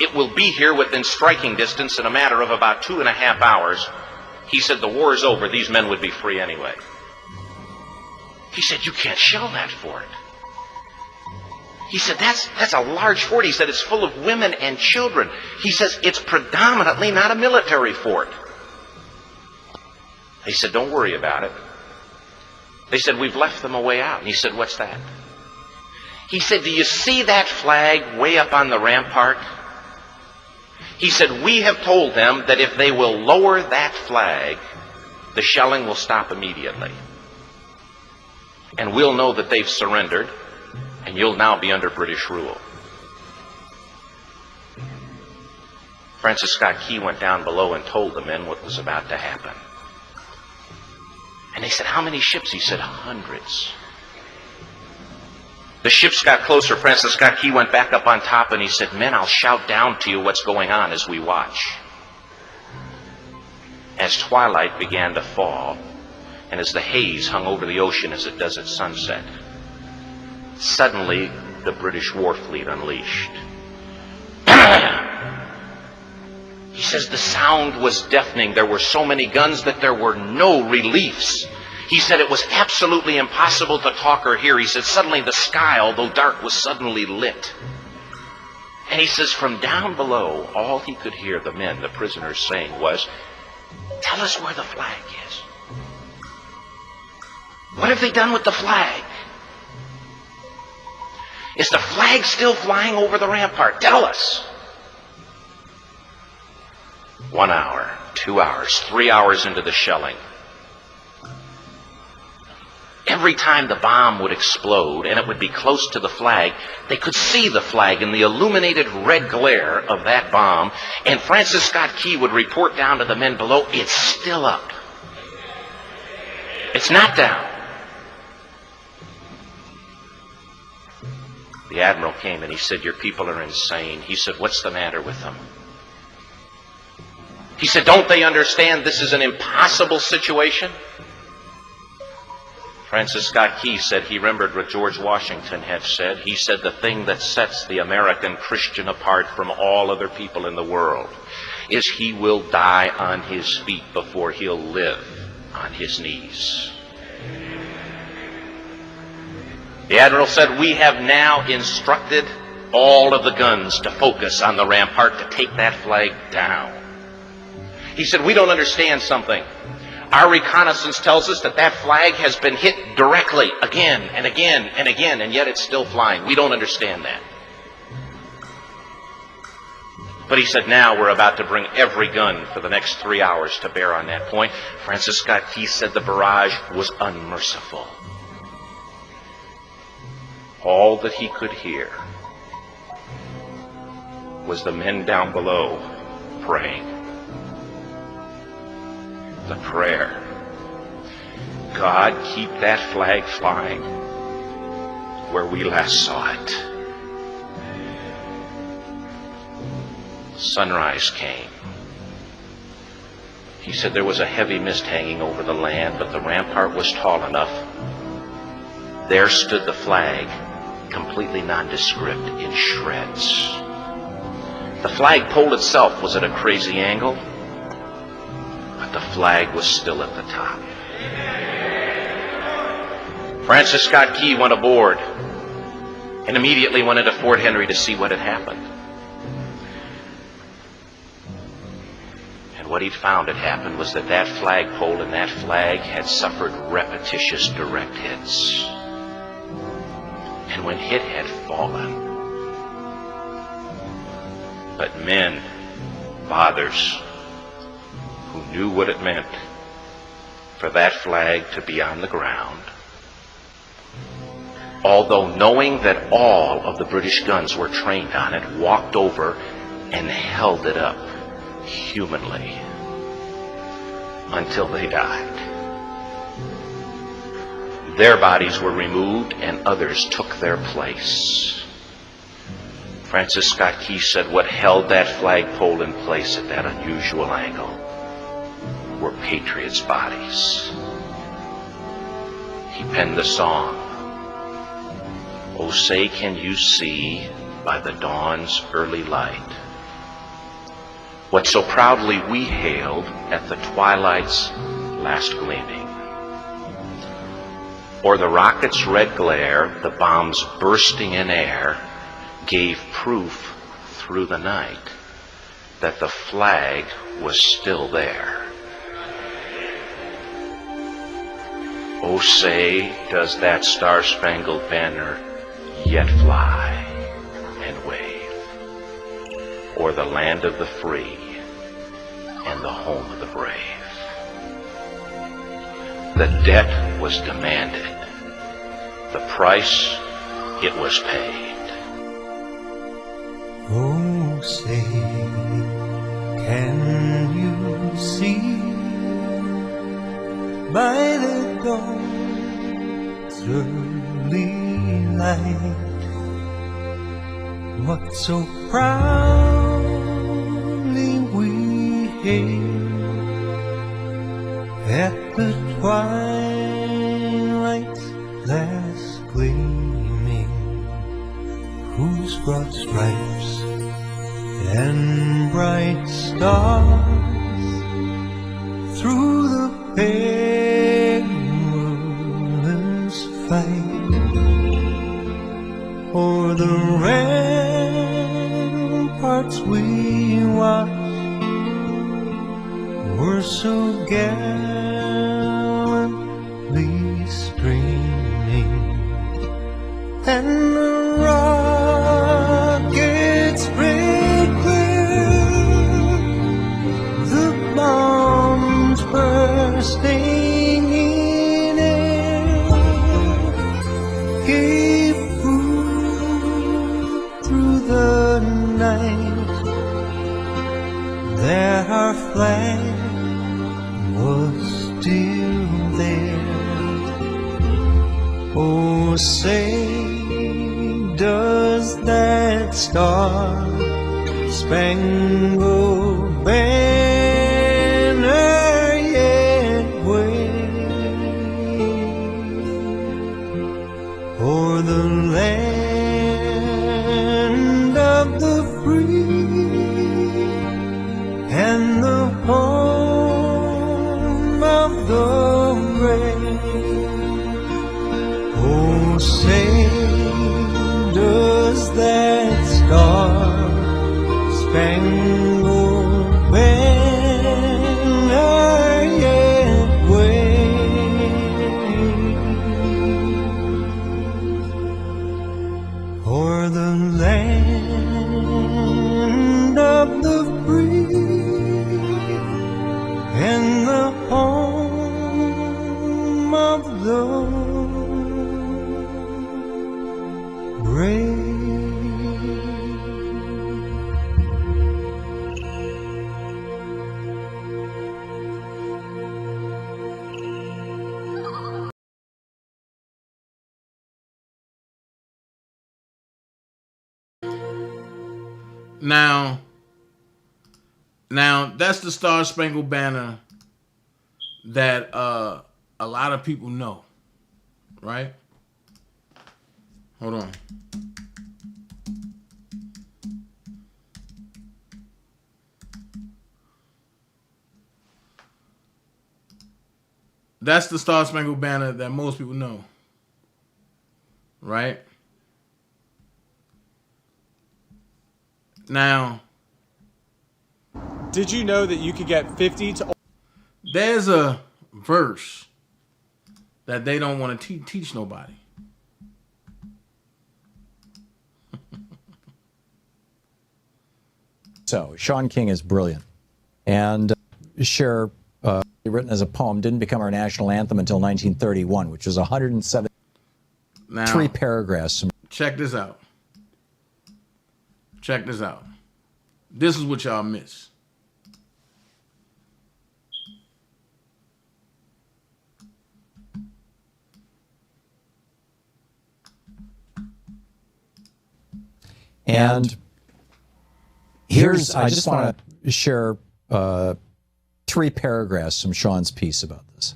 It will be here within striking distance in a matter of about 2.5 hours. He said, the war is over. These men would be free anyway. He said, you can't shell that fort. He said, that's a large fort. He said, it's full of women and children. He says, it's predominantly not a military fort. He said, don't worry about it. They said, we've left them a way out. And he said, what's that? He said, do you see that flag way up on the rampart? He said, we have told them that if they will lower that flag, the shelling will stop immediately. And we'll know that they've surrendered, and you'll now be under British rule. Francis Scott Key went down below and told the men what was about to happen. And they said, how many ships? He said, hundreds. The ships got closer. Francis Scott Key went back up on top and he said, men, I'll shout down to you what's going on as we watch. As twilight began to fall, and as the haze hung over the ocean as it does at sunset, suddenly the British war fleet unleashed. He says the sound was deafening. There were so many guns that there were no reliefs. He said it was absolutely impossible to talk or hear. He said suddenly the sky, although dark, was suddenly lit. And he says from down below, all he could hear the men, the prisoners, saying was, tell us where the flag is. What have they done with the flag? Is the flag still flying over the rampart? Tell us. 1 hour, 2 hours, 3 hours into the shelling, every time the bomb would explode and it would be close to the flag, they could see the flag in the illuminated red glare of that bomb. And Francis Scott Key would report down to the men below, it's still up. It's not down. The admiral came and he said, "Your people are insane." He said, "What's the matter with them?" He said, "Don't they understand this is an impossible situation?" Francis Scott Key said he remembered what George Washington had said. He said, "The thing that sets the American Christian apart from all other people in the world is he will die on his feet before he'll live on his knees." The admiral said, "We have now instructed all of the guns to focus on the rampart to take that flag down." He said, "We don't understand something. Our reconnaissance tells us that that flag has been hit directly again and again and again, and yet it's still flying. We don't understand that." But he said, "Now we're about to bring every gun for the next 3 hours to bear on that point." Francis Scott Key said the barrage was unmerciful. All that he could hear was the men down below praying. The prayer, "God, keep that flag flying where we last saw it." Sunrise came. He said there was a heavy mist hanging over the land, but the rampart was tall enough. There stood the flag, completely nondescript, in shreds. The flagpole itself was at a crazy angle, but the flag was still at the top. Francis Scott Key went aboard and immediately went into Fort Henry to see what had happened. And what he'd found had happened was that that flagpole and that flag had suffered repetitious direct hits. And when it had fallen, but men, fathers, who knew what it meant for that flag to be on the ground, although knowing that all of the British guns were trained on it, walked over and held it up humanly until they died. Their bodies were removed and others took their place. Francis Scott Key said what held that flagpole in place at that unusual angle were patriots' bodies. He penned the song, "Oh, say can you see by the dawn's early light what so proudly we hailed at the twilight's last gleaming? Or the rocket's red glare, the bombs bursting in air, gave proof through the night that the flag was still there. Oh, say, does that star-spangled banner yet fly and wave o'er the land of the free and the home of the brave?" The debt was demanded. The price, it was paid. Oh, say, can you see by the dawn's early light what so proudly we hailed at the twilight's last gleaming, whose broad stripes and bright stars through the perilous fight o'er the ramparts we watched were so gallantly streaming, and the rockets break clear, the bombs bursting in air gave proof through the night that our flag was still there. Oh, say, does star-spangled banner yet wave o'er the land of the free and the home of the brave. Oh, say does that star-spangled banner yet wave o'er the land of the free and the home of the brave. Now that's the Star Spangled Banner that a lot of people know, right? Hold on. That's the Star Spangled Banner that most people know, right? Now, did you know that you could get 50 to... There's a verse that they don't want to teach nobody. So, Sean King is brilliant. And Cher, written as a poem, didn't become our national anthem until 1931, which was 173 paragraphs. Check this out. Check this out. This is what y'all miss. And here's, I just want to share 3 paragraphs from Sean's piece about this.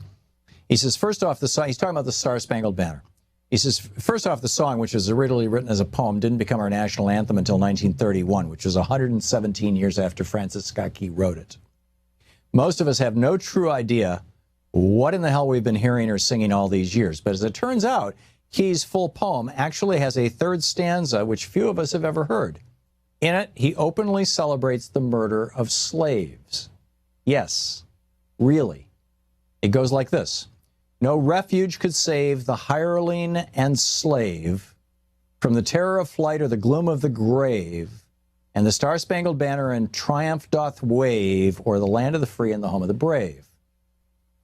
He says, first off, the song, he's talking about the Star Spangled Banner. He says, first off, the song, which was originally written as a poem, didn't become our national anthem until 1931, which was 117 years after Francis Scott Key wrote it. Most of us have no true idea what in the hell we've been hearing or singing all these years. But as it turns out, Key's full poem actually has a 3rd stanza, which few of us have ever heard. In it, he openly celebrates the murder of slaves. Yes, really. It goes like this. No refuge could save the hireling and slave from the terror of flight or the gloom of the grave, and the Star-Spangled Banner in triumph doth wave o'er the land of the free and the home of the brave.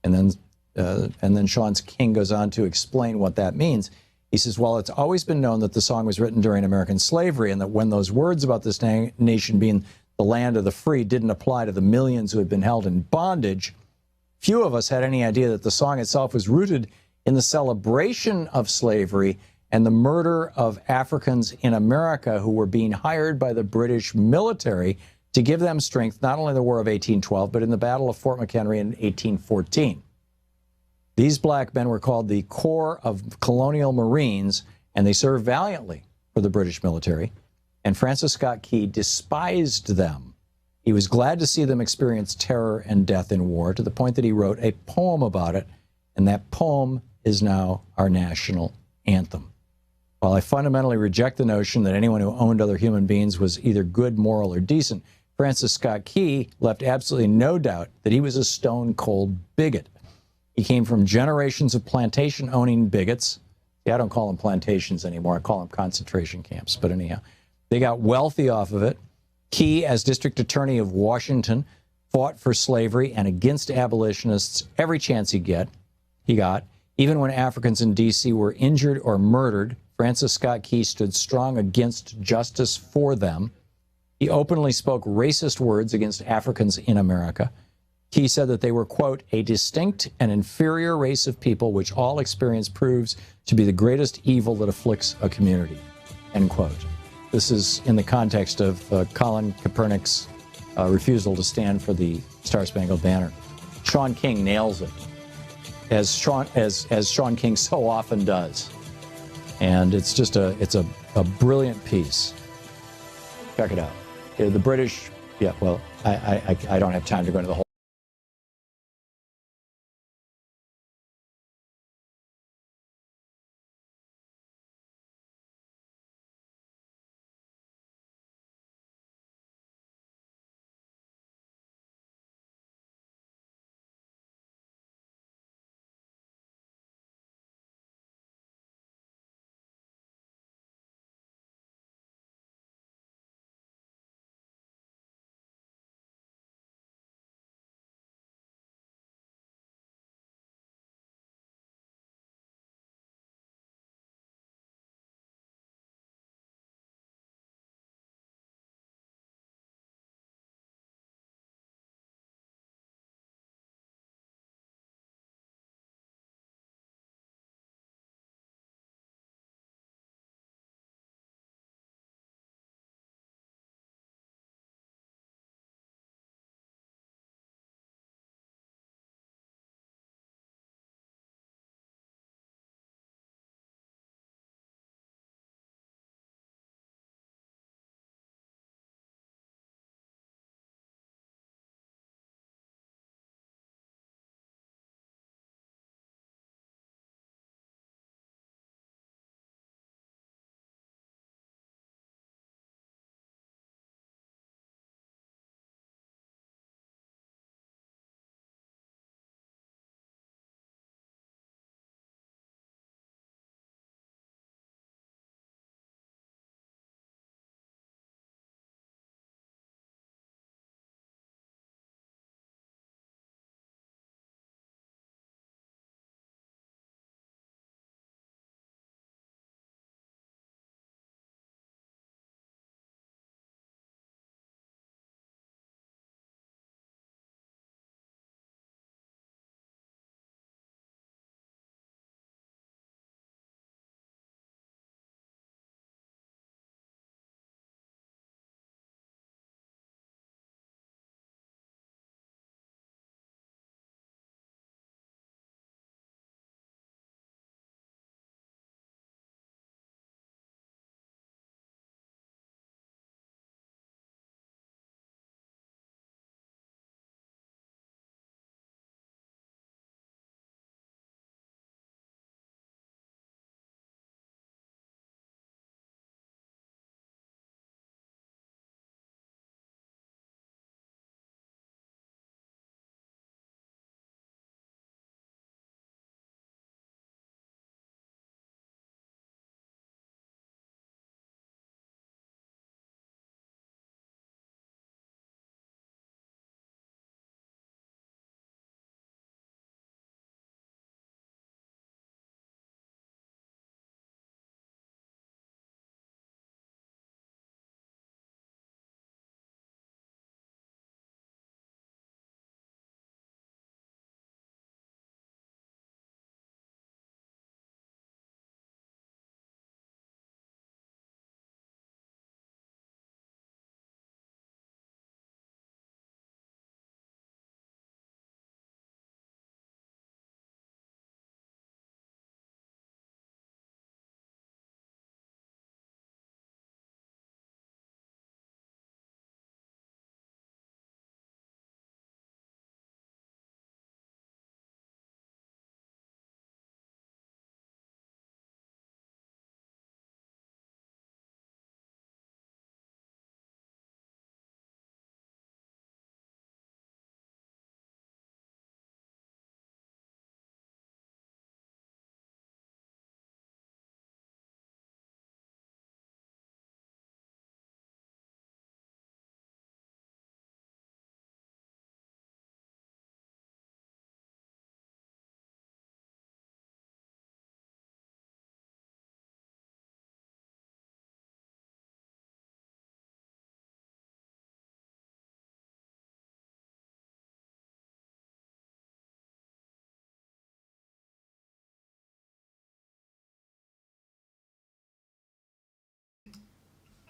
And then Sean King goes on to explain what that means. He says, while it's always been known that the song was written during American slavery and that when those words about this nation being the land of the free didn't apply to the millions who had been held in bondage, few of us had any idea that the song itself was rooted in the celebration of slavery and the murder of Africans in America who were being hired by the British military to give them strength, not only in the War of 1812, but in the Battle of Fort McHenry in 1814. These black men were called the Corps of Colonial Marines, and they served valiantly for the British military. And Francis Scott Key despised them. He was glad to see them experience terror and death in war, to the point that he wrote a poem about it, and that poem is now our national anthem. While I fundamentally reject the notion that anyone who owned other human beings was either good, moral, or decent, Francis Scott Key left absolutely no doubt that he was a stone-cold bigot. He came from generations of plantation-owning bigots. Yeah, I don't call them plantations anymore. I call them concentration camps. But anyhow, they got wealthy off of it. Key, as District Attorney of Washington, fought for slavery and against abolitionists every chance he got. Even when Africans in D.C. were injured or murdered, Francis Scott Key stood strong against justice for them. He openly spoke racist words against Africans in America. Key said that they were, quote, a distinct and inferior race of people which all experience proves to be the greatest evil that afflicts a community, end quote. This is in the context of Colin Kaepernick's refusal to stand for the Star Spangled Banner. Sean King nails it, as Sean King so often does, and it's just a brilliant piece. Check it out. The British, yeah. Well, I don't have time to go into the whole.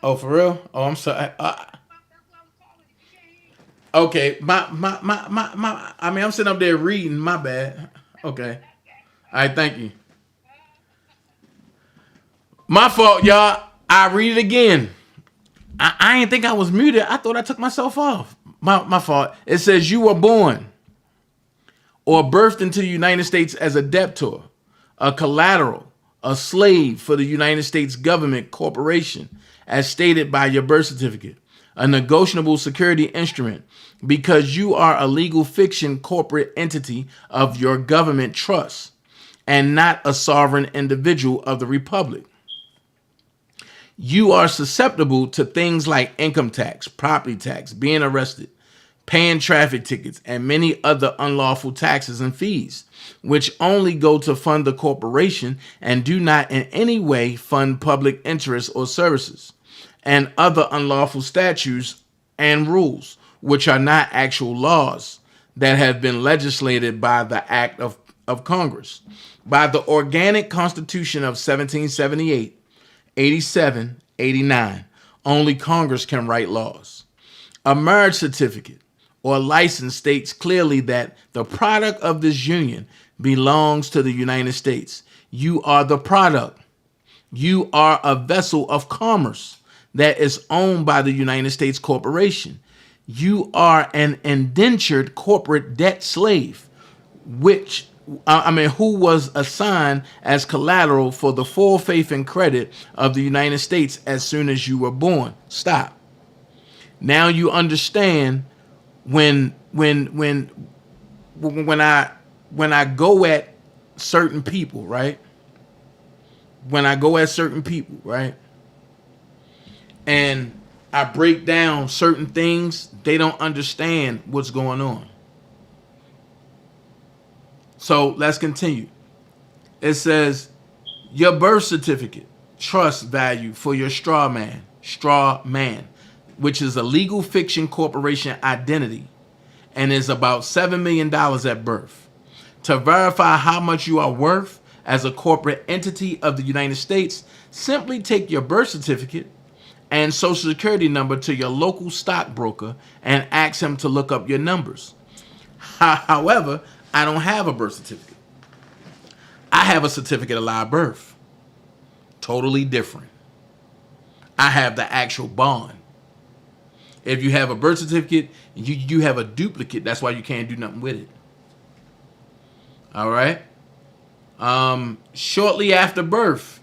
Oh, for real? Oh, I'm sorry. Okay, my. I mean, I'm sitting up there reading. My bad. Okay. All right, thank you. My fault, y'all. I read it again. I didn't think I was muted. I thought I took myself off. My fault. It says you were born or birthed into the United States as a debtor, a collateral, a slave for the United States government corporation, as stated by your birth certificate, a negotiable security instrument, because you are a legal fiction corporate entity of your government trust and not a sovereign individual of the republic. You are susceptible to things like income tax, property tax, being arrested, paying traffic tickets, and many other unlawful taxes and fees, which only go to fund the corporation and do not in any way fund public interests or services, and other unlawful statutes and rules, which are not actual laws that have been legislated by the act of Congress. By the organic Constitution of 1778, 87, 89, only Congress can write laws. A marriage certificate or license states clearly that the product of this union belongs to the United States. You are the product. You are a vessel of commerce that is owned by the United States Corporation. You are an indentured corporate debt slave, who was assigned as collateral for the full faith and credit of the United States as soon as you were born. Stop. Now you understand when I go at certain people, right? When I go at certain people, right? And I break down certain things, they don't understand what's going on. So let's continue. It says, your birth certificate, trust value for your straw man, which is a legal fiction corporation identity, and is about $7 million at birth. To verify how much you are worth as a corporate entity of the United States, simply take your birth certificate and social security number to your local stockbroker and ask him to look up your numbers. However, I don't have a birth certificate. I have a certificate of live birth. Totally different. I have the actual bond. If you have a birth certificate, you have a duplicate. That's why you can't do nothing with it. All right. Shortly after birth,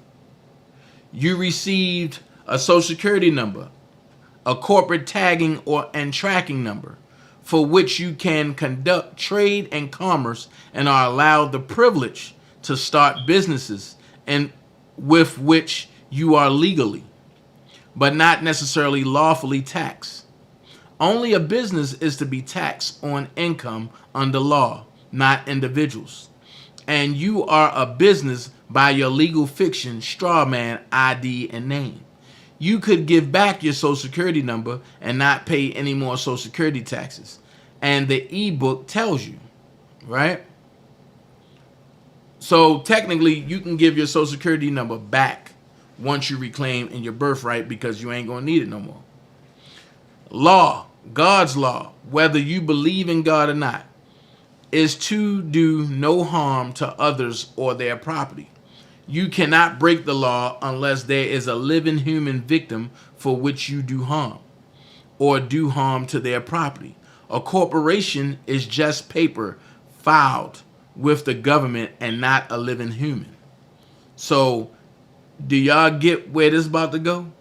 you received a social security number, a corporate tagging and tracking number, for which you can conduct trade and commerce and are allowed the privilege to start businesses and with which you are legally, but not necessarily lawfully taxed. Only a business is to be taxed on income under law, not individuals. And you are a business by your legal fiction, straw man, ID, and name. You could give back your social security number and not pay any more social security taxes. And the ebook tells you, right? So technically, you can give your social security number back once you reclaim in your birthright because you ain't going to need it no more. Law, God's law, whether you believe in God or not, is to do no harm to others or their property. You cannot break the law unless there is a living human victim for which you do harm or do harm to their property. A corporation is just paper filed with the government and not a living human. So, do y'all get where this is about to go?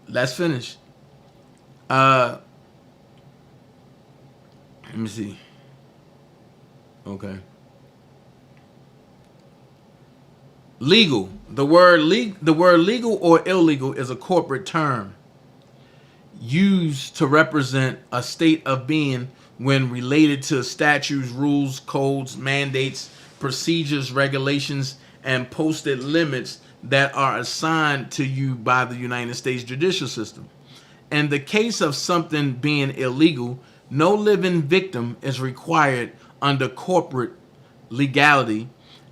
Let's finish. Let me see. Okay. Legal. The word legal or illegal is a corporate term used to represent a state of being when related to statutes, rules, codes, mandates, procedures, regulations, and posted limits that are assigned to you by the United States judicial system. In the case of something being illegal, no living victim is required under corporate legality,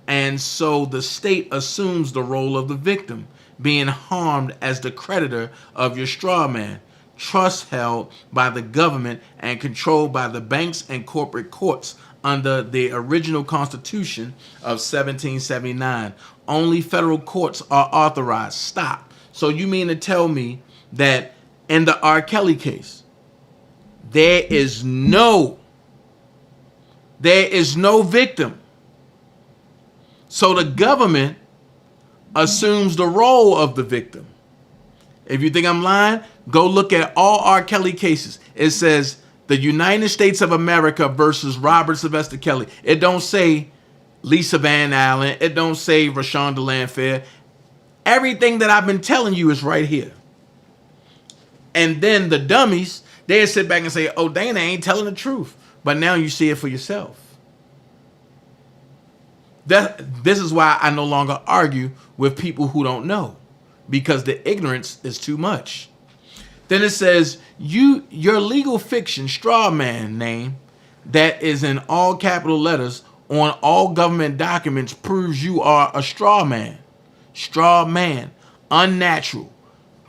And so the state assumes the role of the victim, being harmed as the creditor of your straw man. Trust held by the government and controlled by the banks and corporate courts under the original Constitution of 1779. Only federal courts are authorized. Stop. So you mean to tell me that in the R. Kelly case, there is no victim. So the government assumes the role of the victim. If you think I'm lying, go look at all R. Kelly cases. It says the United States of America versus Robert Sylvester Kelly. It don't say Lisa Van Allen. It don't say Rashonda Landfair. Everything that I've been telling you is right here. And then the dummies, they sit back and say, oh, Dana ain't telling the truth. But now you see it for yourself. This is why I no longer argue with people who don't know, because the ignorance is too much. Then it says, your legal fiction straw man name that is in all capital letters on all government documents proves you are a straw man. Straw man, unnatural,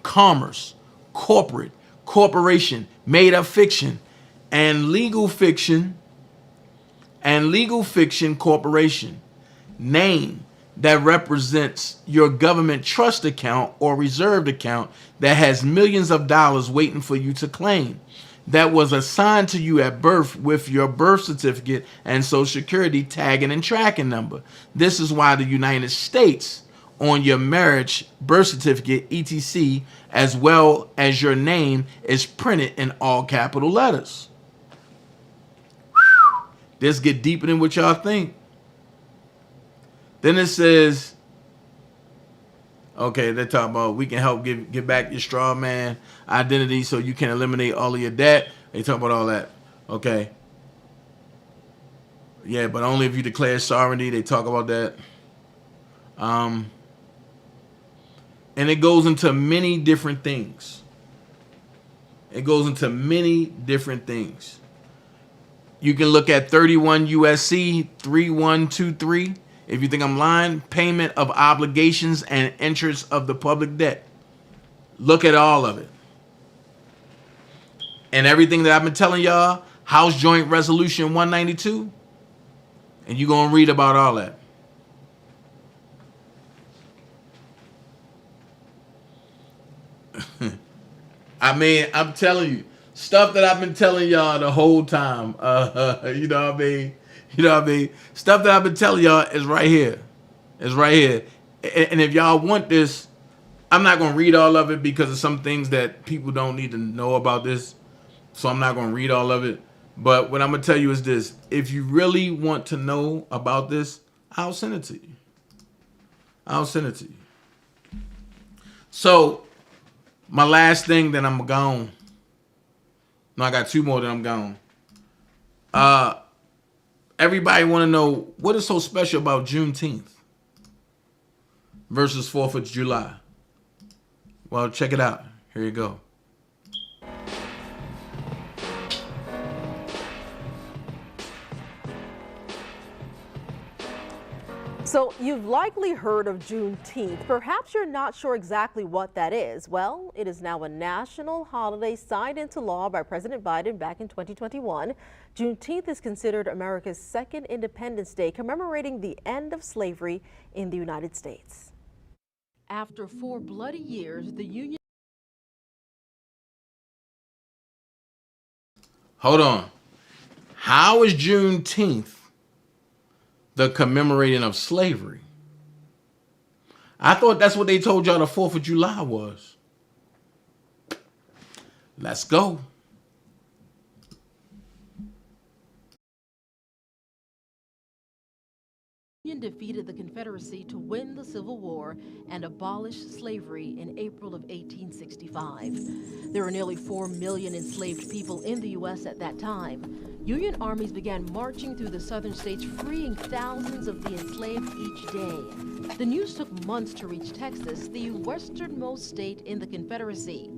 commerce, corporate, corporation, made up fiction, and legal fiction corporation. Name that represents your government trust account or reserved account that has millions of dollars waiting for you to claim, that was assigned to you at birth with your birth certificate and Social Security tagging and tracking number. This is why the United States on your marriage, birth certificate, etc., as well as your name, is printed in all capital letters. This get deeper than what y'all think. Then it says, okay, they're talking about we can help get back your straw man identity so you can eliminate all of your debt. They talk about all that. Okay. Yeah, but only if you declare sovereignty. They talk about that. And it goes into many different things. You can look at 31 USC 3123. If you think I'm lying, payment of obligations and interest of the public debt. Look at all of it. And everything that I've been telling y'all, House Joint Resolution 192, and you're going to read about all that. I mean, I'm telling you, stuff that I've been telling y'all the whole time. You know what I mean? Stuff that I've been telling y'all is right here. And if y'all want this, I'm not going to read all of it because of some things that people don't need to know about this. So I'm not going to read all of it. But what I'm going to tell you is this. If you really want to know about this, I'll send it to you. So my last thing, then I'm gone. No, I got two more, then I'm gone. Everybody want to know what is so special about Juneteenth versus 4th of July. Well, check it out. Here you go. So you've likely heard of Juneteenth. Perhaps you're not sure exactly what that is. Well, it is now a national holiday signed into law by President Biden back in 2021. Juneteenth is considered America's second Independence Day, commemorating the end of slavery in the United States. After 4 bloody years, the Union... Hold on. How is Juneteenth the commemorating of slavery? I thought that's what they told y'all the 4th of July was. Let's go. Union defeated the Confederacy to win the Civil War and abolish slavery in April of 1865. There were nearly 4 million enslaved people in the U.S. at that time. Union armies began marching through the southern states, freeing thousands of the enslaved each day. The news took months to reach Texas, the westernmost state in the Confederacy.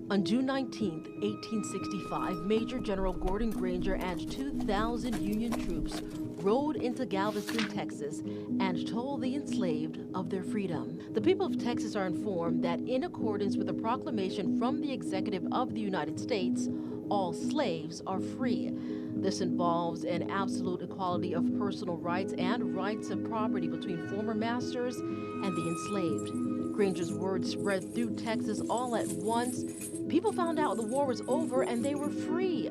On June 19, 1865, Major General Gordon Granger and 2,000 Union troops rode into Galveston, Texas, and told the enslaved of their freedom. The people of Texas are informed that in accordance with a proclamation from the Executive of the United States, all slaves are free. This involves an absolute equality of personal rights and rights of property between former masters and the enslaved. Granger's words spread through Texas all at once. People found out the war was over and they were free.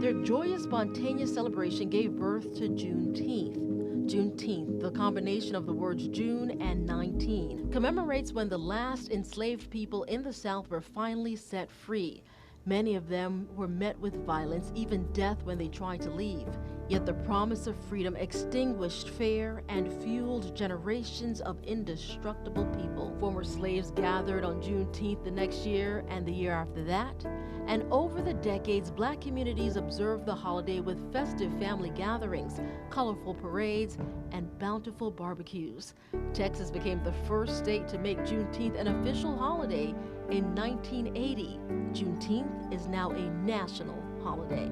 Their joyous, spontaneous celebration gave birth to Juneteenth. Juneteenth, the combination of the words June and 19, commemorates when the last enslaved people in the South were finally set free. Many of them were met with violence, even death, when they tried to leave. Yet the promise of freedom extinguished fear and fueled generations of indestructible people. Former slaves gathered on Juneteenth the next year and the year after that. And over the decades, Black communities observed the holiday with festive family gatherings, colorful parades, and bountiful barbecues. Texas became the first state to make Juneteenth an official holiday in 1980. Juneteenth is now a national holiday.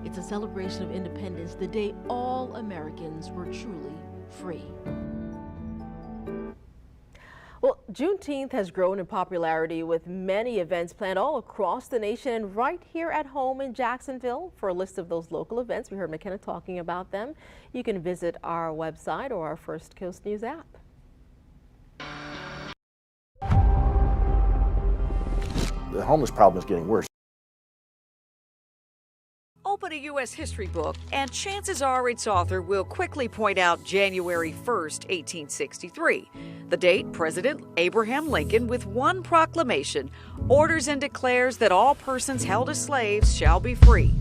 It's a celebration of independence, the day all Americans were truly free. Well, Juneteenth has grown in popularity with many events planned all across the nation and right here at home in Jacksonville. For a list of those local events, we heard McKenna talking about them. You can visit our website or our First Coast News app. The homeless problem is getting worse. Open a U.S. history book, and chances are its author will quickly point out January 1st, 1863, the date President Abraham Lincoln, with one proclamation, orders and declares that all persons held as slaves shall be free.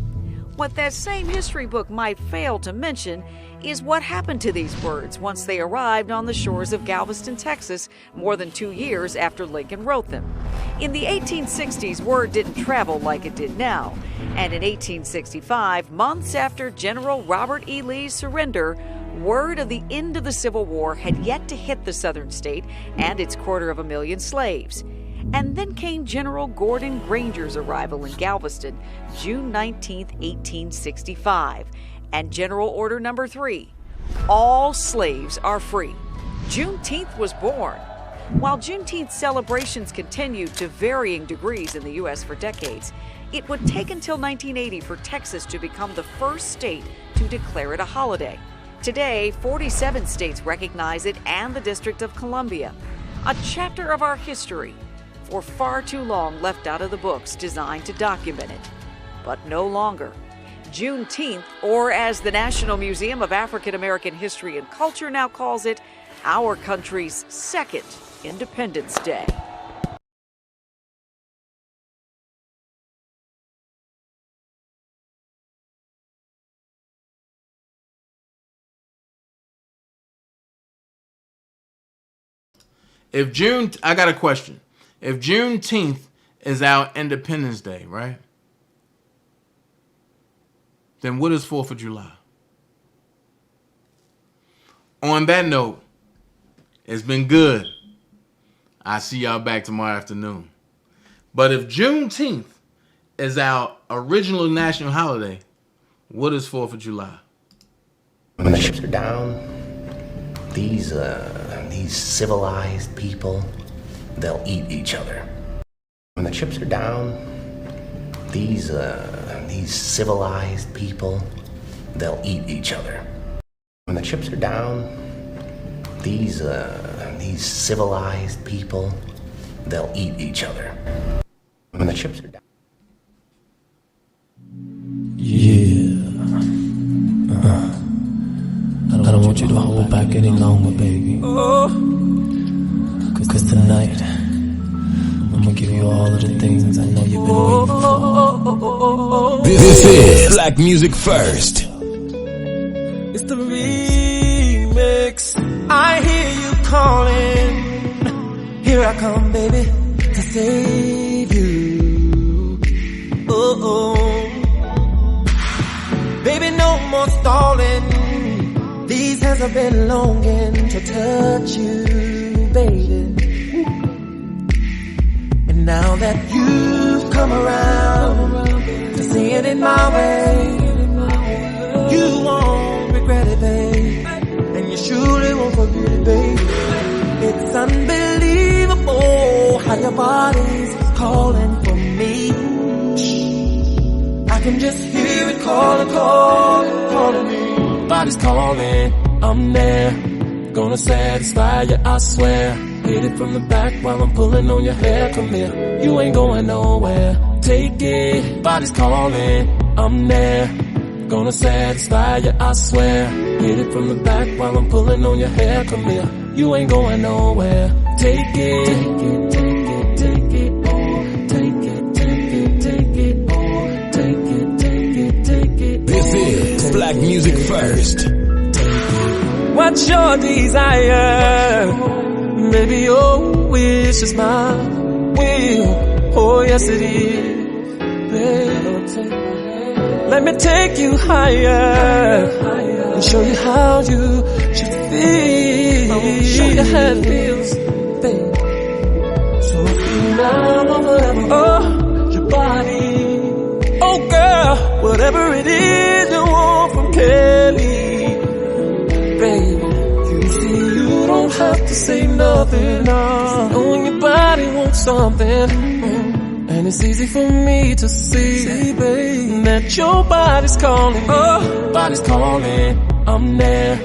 What that same history book might fail to mention is what happened to these words once they arrived on the shores of Galveston, Texas, more than 2 years after Lincoln wrote them. In the 1860s, word didn't travel like it did now. And in 1865, months after General Robert E. Lee's surrender, word of the end of the Civil War had yet to hit the southern state and its 250,000 slaves. And then came General Gordon Granger's arrival in Galveston, June 19, 1865, and General Order Number 3, all slaves are free. Juneteenth was born. While Juneteenth celebrations continued to varying degrees in the U.S. for decades, it would take until 1980 for Texas to become the first state to declare it a holiday. Today, 47 states recognize it and the District of Columbia, a chapter of our history for far too long left out of the books designed to document it. But no longer. Juneteenth, or as the National Museum of African American History and Culture now calls it, our country's second Independence Day. I got a question. If Juneteenth is our Independence Day, right? Then what is 4th of July? On that note, it's been good. I see y'all back tomorrow afternoon. But if Juneteenth is our original national holiday, what is 4th of July? When the chips are down, these civilized people, they'll eat each other. When the chips are down, these civilized people, they'll eat each other. When the chips are down, these civilized people, they'll eat each other. When the chips are down. I don't want you to hold back any longer, baby. Cause tonight, I'm gonna give you all of the things I know you've been waiting for. This is Black Music First. It's the remix. I hear you calling. Here I come, baby, to save you. Baby, no more stalling. These hands have been longing to touch you, baby. And now that you've come around to seeing it my way, you won't regret it, babe, and you surely won't forget it, babe. It's unbelievable how your body's calling for me. I can just hear it calling me. Body's calling, I'm there, gonna satisfy you, I swear. Hit it from the back while I'm pulling on your hair. Come here, you ain't going nowhere. Take it, body's calling, I'm there, gonna satisfy you, I swear. Hit it from the back while I'm pulling on your hair. Come here, you ain't going nowhere. Take it, take it, take it, take it, oh, take it, take it, take it, oh, take it, take it, take it. This is Black Music First. What's your desire? Baby, your wish is my will. Oh, yes it is. Babe, let me take you higher and show you how you should feel. Show you how it feels, babe. So feel now or forever. Oh, your body. Oh, girl, whatever it is you want from Kelly, baby. You see, you don't have to say nothing. Knowing your body wants something. And it's easy for me to see, babe, that your body's calling. Oh, body's calling, I'm there,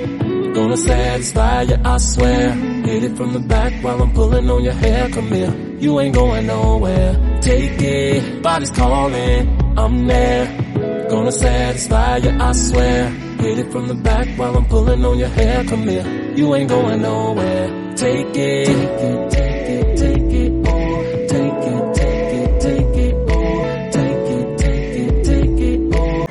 gonna satisfy you, I swear. Hit it from the back while I'm pulling on your hair. Come here, you ain't going nowhere. Take it, body's calling, I'm there, gonna satisfy you, I swear. Hit it from the back while I'm pulling on your hair. Come here, you ain't going nowhere. Take it, take it, take it, take it, oh, take it, take it, take it, oh, take it, take it, take it, oh.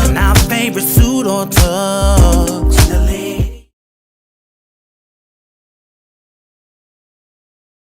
And our favorite suit or tux.